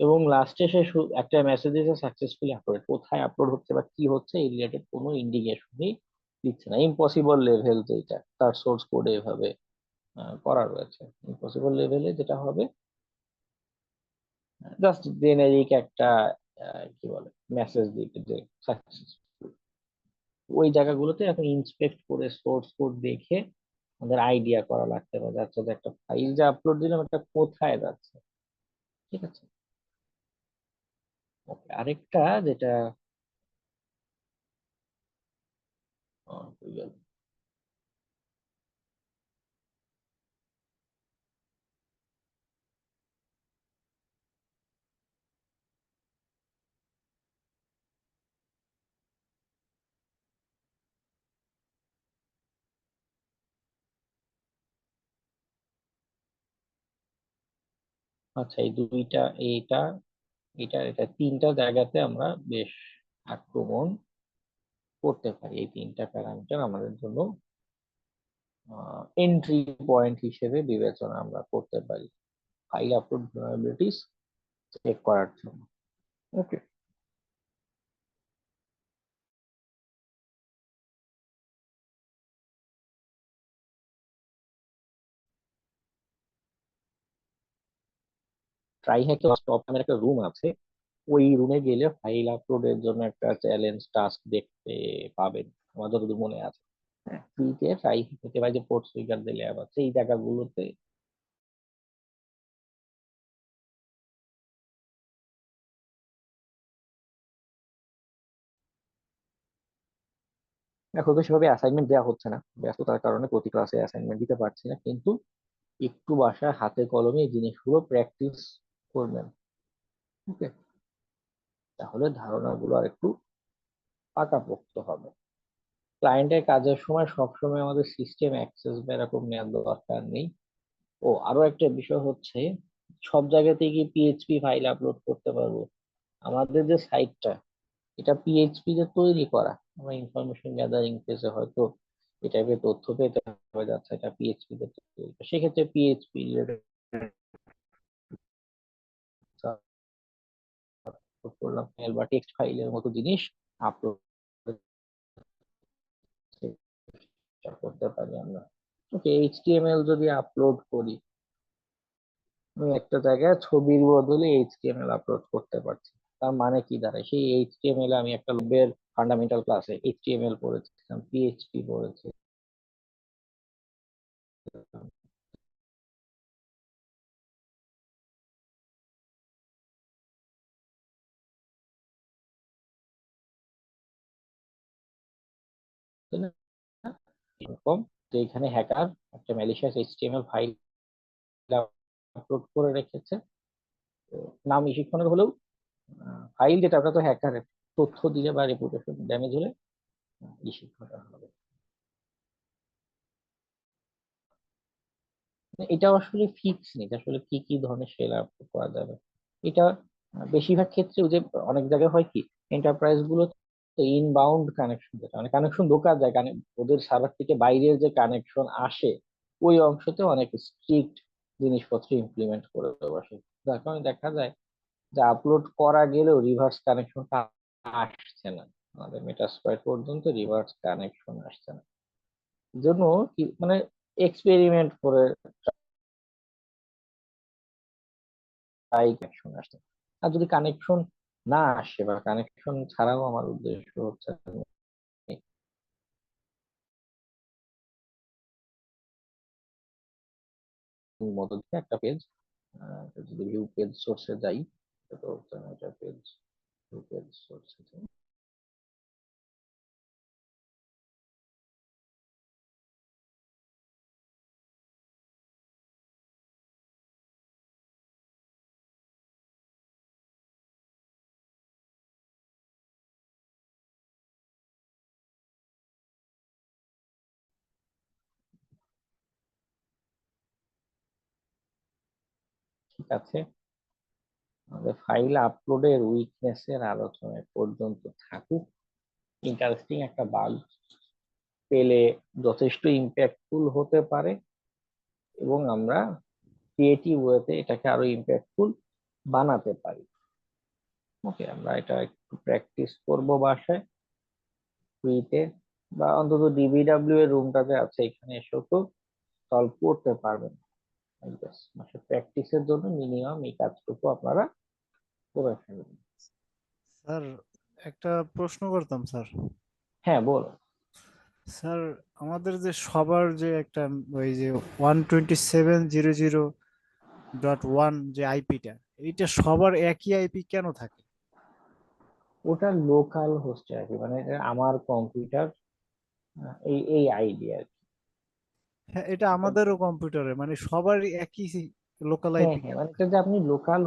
এবং লাস্টে সে একটা মেসেজ দিয়েছে সাকসেসফুলি আপলোড, কোথায় আপলোড হচ্ছে বা কি হচ্ছে এই রিলেটেড কোনো ইন্ডিকেশনই দিচ্ছে না। ইম্পসিবল লেভেল যেটা, তার সোর্স কোডে এভাবে করা রয়েছে। ইম্পসিবল লেভেলে যেটা হবে, জাস্ট জেনেরিক একটা কি বলে মেসেজ দিতে যে সাকসেসফুল, ওই জায়গাগুলোতে এখন ইন্সপেক্ট করে সোর্স কোড দেখে আমাদের আইডিয়া করা লাগতে পারে যাচ্ছে যে একটা ফাইল যে আপলোড দিলাম এটা কোথায় যাচ্ছে। ঠিক আছে, ওকে। আরেকটা যেটা কই গেল? আচ্ছা, এই দুইটা, এইটা এটা এটা তিনটা জায়গাতে আমরা বেশ আক্রমণ করতে পারি। এই তিনটা প্যারামিটার আমাদের জন্য এন্ট্রি পয়েন্ট হিসেবে বিবেচনা আমরা করতে পারি ফাইল আপলোড vulnerabilities চেক করার জন্য। ওকে, ট্রাই হ্যাকে স্টপ নামের একটা রুম আছে, ওই রুমে গেলে ফাইল আপলোডের জন্য একটা চ্যালেঞ্জ টাস্ক দেখতে পাবেন, আমার যতদূর মনে আছে। হ্যাঁ, ফ্রিতে ট্রাই হতে পারে যে পোর্ট সুইকার যে ল্যাব আছে এই জায়গাগুলোতে এখন তো সেভাবে অ্যাসাইনমেন্ট দেওয়া হচ্ছে না, ব্যস্ততার কারণে প্রতি ক্লাসে অ্যাসাইনমেন্ট দিতে পারছি না, কিন্তু একটু বাসায় হাতে কলমে এই জিনিসগুলো প্র্যাকটিস করবেন। ওকে, তাহলে ধারণাগুলো আর একটু পাকাপোক্ত হবে। ক্লায়েন্টের কাজের সময় সবসময় আমাদের সিস্টেম অ্যাক্সেস বা এরকম নেওয়ার দরকার নেই। ও আরো একটা বিষয় হচ্ছে, সব জায়গাতে গিয়ে পিএইচপি ফাইল আপলোড করতে পারবো? আমাদের যে সাইটটা, এটা পিএইচপি তে তৈরি করা, আমরা ইনফরমেশন গ্যাদারিং ফেজে হয়তো এই টাইপের তথ্য পেতে হবে যাচ্ছে এটা পিএইচপি তে তৈরি করা। সেক্ষেত্রে পিএইচপি করলাম মেল বা টেক্সট ফাইলের মতো জিনিস আপলোড করতে পারি আমরা। ওকে, এইচটিএমএল যদি আপলোড করি, আমি একটা জায়গায় ছবির বদলে এইচটিএমএল আপলোড করতে পারছি। তার মানে কি দাঁড়ায়, সেই এইচটিএমএল আমি একটা ওয়েবের ফান্ডামেন্টাল ক্লাসে এইচটিএমএল পড়েছিলাম, পিএইচপি পড়েছি, তাই না? এরকম যে এখানে হ্যাকার একটা ম্যালিশিয়াস এইচটিএমএল ফাইল আপলোড করে রেখেছে, তো নাম শিক্ষণের হলেও ফাইল যেটা ওটা তো হ্যাকারের, তথ্য দিলে বা রেপুটেশন ড্যামেজ হলে শিক্ষণটা হবে। এটা আসলে ফিক্স নেই যে আসলে কি কি ধরনের সেল আপ করা যাবে। এটা বেশিরভাগ ক্ষেত্রে ওই যে অনেক জায়গায় হয় কি, এন্টারপ্রাইজ গুলো ইনবাউন্ড কানেকশন, যেটা মানে কানেকশন ঢোকা যায়, ওদের সার্ভার থেকে বাইরের যে কানেকশন আসে ওই অংশতে অনেক স্ট্রিক্ট জিনিসপত্র ইমপ্লিমেন্ট করে বসে, যার কারণে দেখা যায় যে আপলোড করা গেলেও রিভার্স কানেকশনটা আসছে না, আমাদের মেটাস্প্লয়েট পর্যন্ত রিভার্স কানেকশন আসছে না। জন্য কি মানে এক্সপেরিমেন্ট করে তাই কানেকশন আসছে। আর যদি কানেকশন না আসে বা কানেকশন ছাড়াও আমার উদ্দেশ্য হচ্ছে মতো একটা পেজ, যদি ভিউ পেজ সোর্সে যাই, তো হচ্ছে না এটা পেজ, ভিউ পেজ সোর্সে যাই, ঠিক আছে। আমাদের ফাইল আপলোডের উইকনেস এর আলোচনা পর্যন্ত থাকুক। ইন্টারেস্টিং একটা বাগ পেলে যথেষ্ট ইম্প্যাক্টফুল হতে পারে, এবং আমরা ক্রিয়েটিভ ওয়েতে এটাকে আরো ইম্প্যাক্টফুল বানাতে পারি। ওকে, আমরা এটা একটু প্র্যাকটিস করবো বাসায় ফ্রিতে, বা অন্তত ডিবিডব্লিউ এর রুমটাতে আছে, এখানে এসেও তো সলভ করতে পারবেন। প্র্যাকটিসের জন্য মিনিমাম এই কাজটুকু আপনারা করে ফেলবেন। স্যার একটা প্রশ্ন করতাম স্যার। হ্যাঁ, বলো। স্যার আমাদের যে সবার যে একটা ওই যে 127.0.0.1 যে আইপিটা, এইটা সবার একই আইপি কেন থাকে? ওটা লোকাল হোস্টে আর কি, মানে এটা আমার কম্পিউটার, এই এই আইডিয়া আর কি। হ্যাঁ, এটা আমাদেরও কম্পিউটারে মানে সবারই একই লোকাল হ্যাঁ আইপি হ্যাঁ, কেন মানে এটা থাকে? যে আপনি লোকাল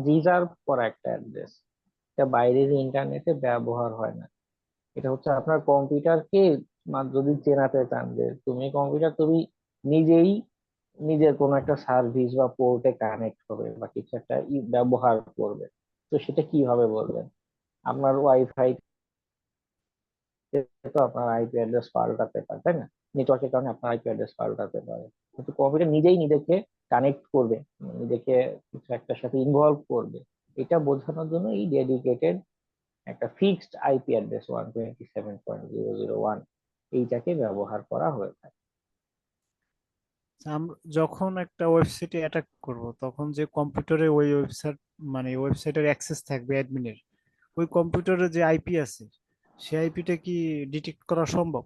রিজার্ভ করা একটা অ্যাড্রেস, এটা বাইরের ইন্টারনেটে ব্যবহার হয় না। এটা হচ্ছে আপনার কম্পিউটারকে যদি চেনাতে চান যে তুমি কম্পিউটার, তুমি নিজেই নিজের কোনো একটা সার্ভিস বা পোর্টে কানেক্ট হবে বা কিছু একটা ব্যবহার করবে, তো সেটা কিভাবে বলবেন? আপনার ওয়াইফাই তো আপনার আইপি অ্যাড্রেস পাল্টাতে পারে, তাই না? নেটওয়ার্কের কারণে আপনার আইপি অ্যাড্রেস পাল্টাতে পারে, কিন্তু কম্পিউটার নিজেই নিজেকে কানেক্ট করবে, নিজেকে কিছু একটার সাথে ইনভলভ করবে। এটা বোঝানোর জন্য এই ডেডিকেটেড একটা ফিক্সড আইপি অ্যাড্রেস 127.0.0.1 এইটাকে ব্যবহার করা হয়ে থাকে। আমরা যখন একটা ওয়েবসাইটে অ্যাটাক করব, তখন যে কম্পিউটারে ওই ওয়েবসাইট মানে ওয়েবসাইটের অ্যাক্সেস থাকবে অ্যাডমিনের, ওই কম্পিউটারে যে আইপি আছে সেই আইপিটা কি ডিটেক্ট করা সম্ভব?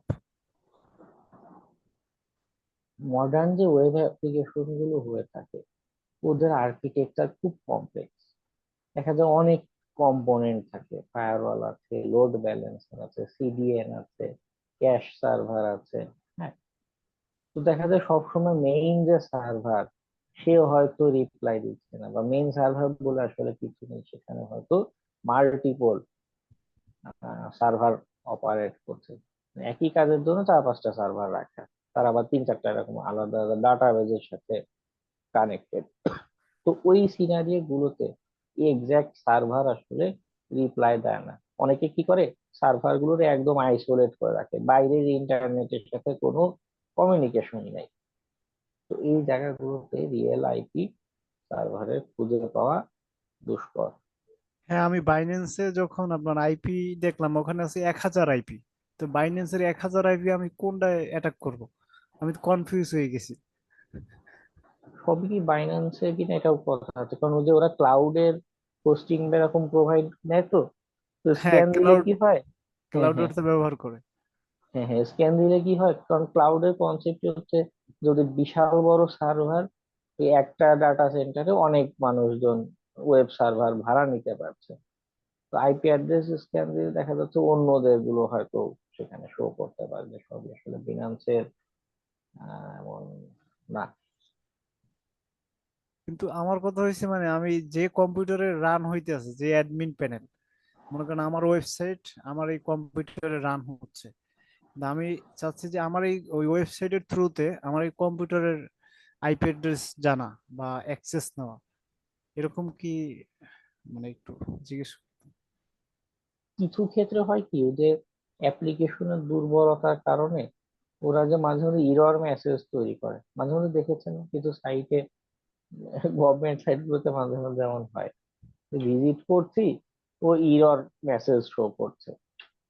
মডার্ন যে ওয়েব অ্যাপ্লিকেশন গুলো হয়ে থাকে, ওদের আর্কিটেকচার খুব কমপ্লেক্স। দেখা যায় অনেক কম্পোনেন্ট থাকে, ফায়ারওয়াল আছে, লোড ব্যালেন্সার আছে, সিডিএন আছে, ক্যাশ সার্ভার আছে। হ্যাঁ, তো দেখা যায় সবসময় মেইন যে সার্ভার, সে হয়তো রিপ্লাই দিচ্ছে না, বা মেইন সার্ভার বলে আসলে কিছু নেই, সেখানে হয়তো মাল্টিপল সার্ভার অপারেট করছে। একই কাজের জন্য 4-5টা সার্ভার রাখা, তার আবার 3-4টা এরকম আলাদা আলাদা ডাটাবেজের সাথে কানেক্টেড। তো ওই সিনারিও গুলোতে এক্সাক্ট সার্ভার আসলে রিপ্লাই দেয় না। অনেকে কি করে, সার্ভার গুলোর একদম আইসোলেট করে রাখে, বাইরের ইন্টারনেটের সাথে কোনো কমিউনিকেশনই নাই। তো এই জায়গাগুলোতে রিয়েল আইপি সার্ভারের খুঁজে পাওয়া দুষ্কর। হ্যাঁ, আমি বাইন্যান্সে যখন আপনার আইপি দেখলাম ওখানে আছে 1,000 আইপি। তো বাইন্যান্সের 1,000 আইপি আমি কোনটায় অ্যাটাক করব? আমি তো কনফিউজ হয়ে গেছি। সবই কি বাইন্যান্সে কিনা এটাও কথা আছে, কারণ ওই যে ওরা ক্লাউডের হোস্টিং এরকম প্রোভাইড নেয়, তো তো হ্যাঁ, স্ক্যান দিলে ক্লাউড কি হয়? হ্যাঁ ক্লাউডের হ্যাঁ তো ব্যবহার করে। হ্যাঁ হ্যাঁ, স্ক্যান দিলে কি হয়, কারণ ক্লাউডের কনসেপ্ট হচ্ছে যদি বিশাল বড় সার্ভার, এই একটা ডাটা সেন্টারে অনেক মানুষজন ওয়েব সার্ভার ভাড়া নিতে পারছে, তো আইপি অ্যাড্রেস স্ক্যান দিলে দেখা যাচ্ছে অন্যদের গুলো হয়তো সেখানে শো করতে পারবে, সবই আসলে বিনান্সের এমন না। কিন্তু আমার কথা হয়েছে মানে আমি যে কম্পিউটারে রান হইতে আছে যে অ্যাডমিন প্যানেল, মনে করেন আমার ওয়েবসাইট আমার এই কম্পিউটারে রান হচ্ছে, কিন্তু আমি চাচ্ছি যে আমার এই ওই ওয়েবসাইটের থ্রুতে আমার এই কম্পিউটারের আইপি অ্যাড্রেস জানা বা অ্যাক্সেস নেওয়া, এরকম কি মানে একটু জিজ্ঞেস। কিছু ক্ষেত্রে হয় কি, ওদের অ্যাপ্লিকেশনের দুর্বলতার কারণে ওরা যে মাঝে মাঝে ইরর মেসেজ তৈরি করে, মাঝে মাঝে দেখেছেন কিছু সাইটে, গভর্নমেন্ট সাইট গুলোতে মাঝে মাঝে এমন হয়, ভিজিট করছি, ও ইরর মেসেজ শো করছে।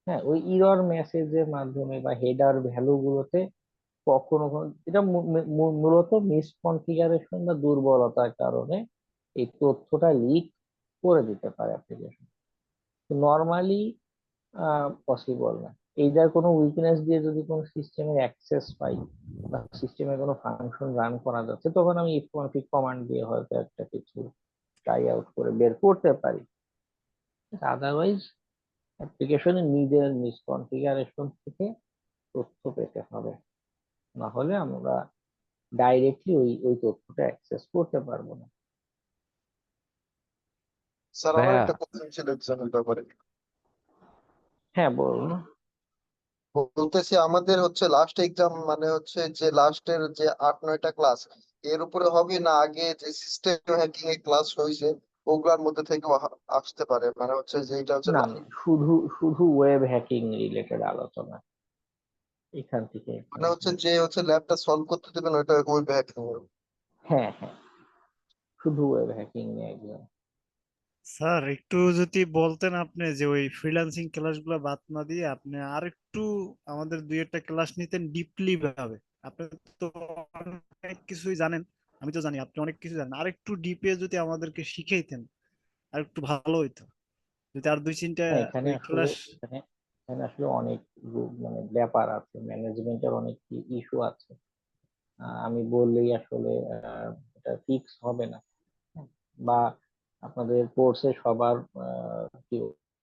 হ্যাঁ, ওই ইরর মেসেজের মাধ্যমে বা হেডার ভ্যালু গুলোতে কখনো কখনো এটা মূলত মিসকনফিগারেশন বা দুর্বলতার কারণে এই তথ্যটা লিক করে দিতে পারে অ্যাপ্লিকেশন। নর্মালি পসিবল না। এইটার কোনো উইকনেস দিয়ে যদি কোনো সিস্টেমের অ্যাক্সেস পাই বা সিস্টেমে কোনো ফাংশন রান করা যাচ্ছে, তখন আমি ইফ কনফিগ কমান্ড দিয়ে হয়তো একটা কিছু ট্রাই আউট করে বের করতে পারি। আদারওয়াইজ অ্যাপ্লিকেশনের নিজের মিসকনফিগারেশন থেকে তথ্য পেতে হবে, না হলে আমরা ডাইরেক্টলি ওই ওই তথ্যটা অ্যাক্সেস করতে পারবো না। স্যার আমার ভাইয়া, একটা কোশ্চেন ছিল এক্সামের ব্যাপারে। হ্যাঁ, বলুন। বলতেছি আমাদের হচ্ছে লাস্ট এক্সাম মানে হচ্ছে যে লাস্টের যে 8-9টা ক্লাস এর উপরে হবে, না আগে যে সিস্টেম হ্যাকিং এর ক্লাস হয়েছে ওগুলার মধ্যে থেকেও আসতে পারে, মানে হচ্ছে যে এটা হচ্ছে না না, শুধু শুধু ওয়েব হ্যাকিং রিলেটেড আলোচনা এখান থেকে। মানে হচ্ছে যে হচ্ছে ল্যাবটা সলভ করতে দেবেন ওইটা ওয়েব হ্যাকিং। হ্যাঁ হ্যাঁ, শুধু ওয়েব হ্যাকিং নিয়ে একদম। স্যার একটু যদি বলতেন আপনি যে ওই ফ্রিল্যান্সিং ক্লাসগুলো বাদ না দিয়ে আপনি আর একটু আমাদের দুই একটা ক্লাস নিতেন ডিপলি ভাবে, আপনি তো অনেক কিছুই জানেন, আমি তো জানি আপনি অনেক কিছু জানেন, আর একটু ডিপে যদি আমাদেরকে শিখাইতেন আর একটু ভালো হইতো, যদি আর দুই তিনটা না, এখানে ওই আসলে ক্লাস। এখানে এখানে আসলে অনেক মানে ব্যাপার আছে, ম্যানেজমেন্টের অনেক ইস্যু আছে। আমি বললেই আসলে এটা ফিক্স হবে না। হ্যাঁ, বা আপনাদের কোর্সে সবার কি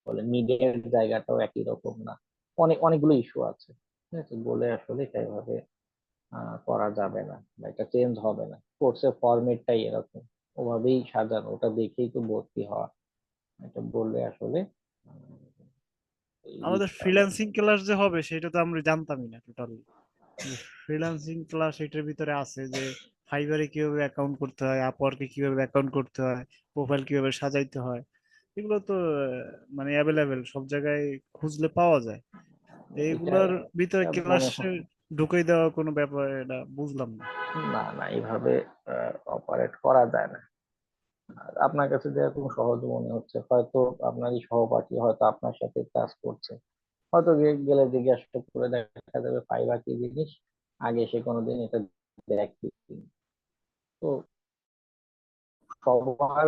বলে মিডের জায়গাটাও একই রকম না, অনেকগুলো ইস্যু আছে। ঠিক আছে, বলে আসলে এটা এভাবে করা যাবে না বা এটা চেঞ্জ হবে না। কোর্সের ফরম্যাটটাই এরকম, ওভাবেই সাজানো, ওটা দেখেই তো ভর্তি হওয়া। এটা বললে আসলে আহ, এই আমাদের জিনিসটা হবে না। ফ্রিল্যান্সিং ক্লাস যে হবে সেটা তো আমরা জানতামই না টোটালি। ফ্রিল্যান্সিং ক্লাস এটার ভিতরে আছে যে ফাইবারে কিভাবে অ্যাকাউন্ট করতে হয়, আপওয়ার্কে কিভাবে অ্যাকাউন্ট করতে হয়, প্রোফাইল কিভাবে সাজাইতে হয়, এগুলো তো মানে অ্যাভেলেবেল সব জায়গায় খুঁজলে পাওয়া যায়। এটা এইগুলোর ভিতরে এটা মনে ক্লাসে হয় ঢুকাই দেওয়া কোনো ব্যাপার, এটা বুঝলাম না। না, না, এইভাবে অপারেট করা যায় না। আর আপনার কাছে যেরকম সহজ মনে হচ্ছে, হয়তো আপনারই সহপাঠী হয়তো আপনার সাথে কাজ করছে, হয়তো গেলে জিজ্ঞাসা করে দেখা যাবে ফাইবার কি জিনিস, আগে সে কোনোদিন এটা দেখি। তো সবার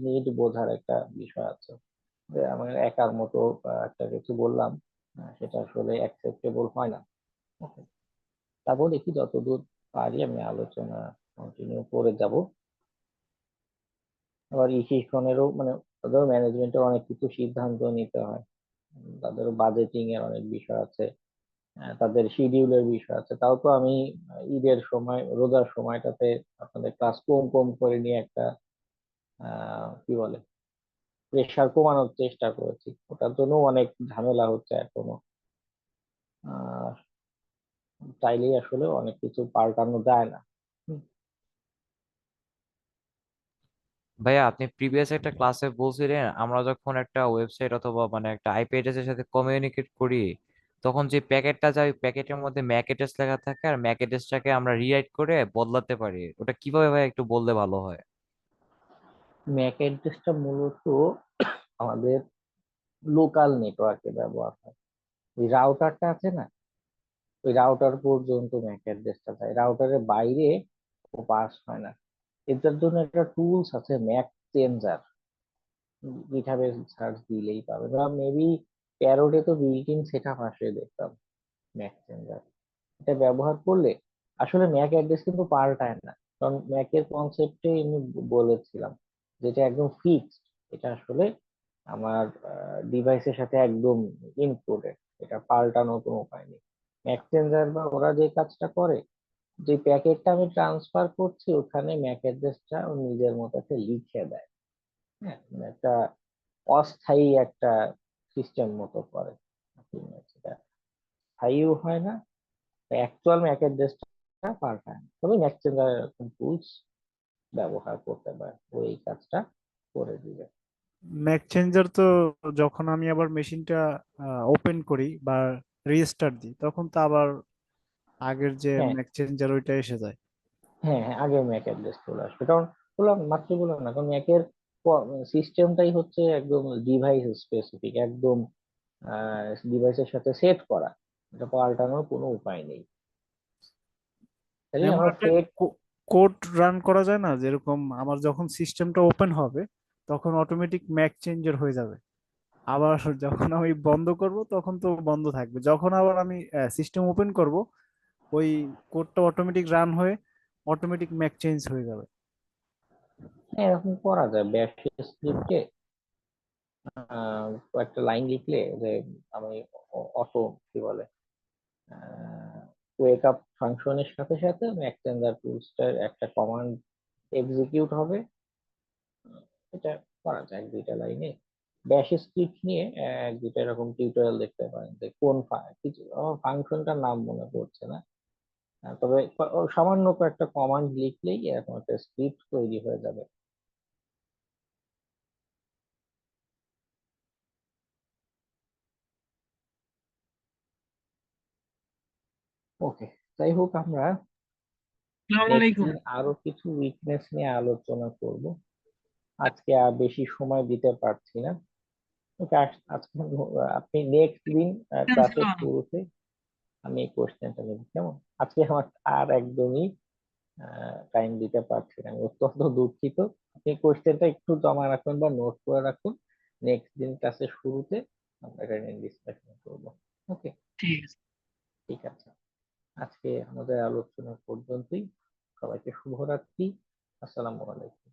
নিড বোঝার একটা বিষয় আছে, যে আমার একার মতো একটা কিছু বললাম, সেটা আসলে অ্যাকসেপ্টেবল হয় না। Okay, তারপর দেখি যতদূর পারি আমি আলোচনা কন্টিনিউ করে যাব। আবার এই শিক্ষণেরও মানে তাদের ম্যানেজমেন্টের অনেক কিছু সিদ্ধান্ত নিতে হয়, তাদের বাজেটিং এর অনেক বিষয় আছে, তাদের শিডিউলের বিষয় আছে। তাও তো আমি ঈদের সময় রোজার সময়টাতে আপনাদের ক্লাস কম কম করে নিয়ে একটা কি বলে প্রেশার কমানোর চেষ্টা করেছি, ওটার জন্য অনেক ঝামেলা হচ্ছে এখনো। আহ চাইলেই আসলে অনেক কিছু পাল্টানো যায় না। হুম। ভাইয়া আপনি প্রিভিয়াস একটা ক্লাসে বলছিলেন আমরা যখন একটা ওয়েবসাইট অথবা মানে একটা আইপি অ্যাড্রেসের সাথে কমিউনিকেট করি, তখন যে প্যাকেটটা যায় ওই প্যাকেটের মধ্যে ম্যাক অ্যাড্রেস লেখা থাকে, আর ম্যাক অ্যাড্রেসটাকে আমরা রিরাইট করে বদলাতে পারি। ওটা কিভাবে ভাই একটু বললে ভালো হয়। ম্যাক অ্যাড্রেসটা মূলত আমাদের লোকাল নেটওয়ার্কে ব্যবহার হয়। ওই রাউটারটা আছে না, ওই রাউটার পর্যন্ত ম্যাক অ্যাড্রেসটা যায়, রাউটারের বাইরে ও পাস হয় না। এটার জন্য একটা টুলস আছে, ম্যাক চেঞ্জার। গিটহাবে সার্চ দিলেই পাবে, বা মেবি প্যারোডে তো বিল্ট ইন সেট আপ আসে দেখতাম ম্যাক চেঞ্জার। এটা ব্যবহার করলে আসলে ম্যাক অ্যাড্রেস কিন্তু পাল্টায় না, কারণ ম্যাকের কনসেপ্টে আমি বলেছিলাম যেটা একদম ফিক্সড। এটা আসলে আমার ডিভাইসের সাথে একদম ইনকোডেড, এটা পাল্টানোর কোনো উপায় নেই। ম্যাক চেঞ্জার বা ওরা যে কাজটা করে, যে প্যাকেটটা আমি ট্রান্সফার করছি ওখানে ম্যাক অ্যাড্রেসটা ও নিজের মতো একটা লিখে দেয়। হ্যাঁ, মানে একটা অস্থায়ী একটা সিস্টেম মতো করে। সেটা স্থায়ীও হয় না, অ্যাকচুয়াল ম্যাক অ্যাড্রেসটা পাল্টায় না। তবে ম্যাক চেঞ্জার এরকম টুলস ব্যবহার করতে পারে, ও এই কাজটা করে দিবে। ম্যাক চেঞ্জার তো যখন আমি আবার মেশিনটা ওপেন করি বা রিস্টার্ট দিই তখন তো আবার আগের যে হ্যাঁ, ম্যাক চেঞ্জার ওইটা এসে যায়। হ্যাঁ, হ্যাঁ, আগে ম্যাক অ্যাড্রেস চলে আসবে, কারণ বললাম মাত্র বললাম না, কারণ ম্যাকের সিস্টেমটাই হচ্ছে একদম ডিভাইস স্পেসিফিক, একদম ডিভাইসের সাথে সেট করা, এটা পাল্টানোর কোনো উপায় নেই। তাই এমন আমরা একটা সেট কোড রান করা যায় না যেরকম আমার যখন সিস্টেমটা ওপেন হবে তখন অটোমেটিক ম্যাক চেঞ্জার হয়ে যাবে, আবার যখন আমি বন্ধ করব তখন তো বন্ধ থাকবে, যখন আবার আমি সিস্টেম ওপেন করব ওই কোডটা অটোমেটিক রান হয়ে অটোমেটিক ম্যাক চেঞ্জ হয়ে যাবে। এরকম করা যায় ব্যাশ স্ক্রিপ্টে। একটা লাইন লিখলে যে আমি অটো কি বলে ওয়েক আপ ফাংশনের সাথে সাথে ম্যাক চেঞ্জার টুলসটার একটা কমান্ড এক্সিকিউট হবে। এটা করা যায় এক দুইটা লাইনে। ব্যাশ স্ক্রিপ্ট নিয়ে এক দুইটা এরকম টিউটোরিয়াল দেখতে পারেন, যে কোন কিছু আমার ফাংশনটার নাম মনে পড়ছে না। তবে সামান্য একটা কমান্ড লিখলেই এরকম একটা স্ক্রিপ্ট তৈরি হয়ে যাবে। ওকে, যাই হোক আমরা আসসালামু নেক্সট আলাইকুম। দিন আরো কিছু উইকনেস নিয়ে আলোচনা করব। আজকে আর বেশি সময় দিতে পারছি না। ওকে, আজকে আপনি নেক্সট দিন ক্লাসের শুরুতে আমি এই কোশ্চেনটা নেব, কেমন? আজকে আমার আর একদমই টাইম দিতে পারছি না, আমি অত্যন্ত দুঃখিত। আপনি কোশ্চেনটা একটু জমা রাখুন বা নোট করে রাখুন, নেক্সট দিন ক্লাসের শুরুতে আমরা এটা নিয়ে ডিসকাশন করবো। ওকে, ঠিক আছে। ঠিক আছে। আজকে আমাদের আলোচনা পর্যন্তই। সবাইকে শুভরাত্রি। আসসালামু আলাইকুম।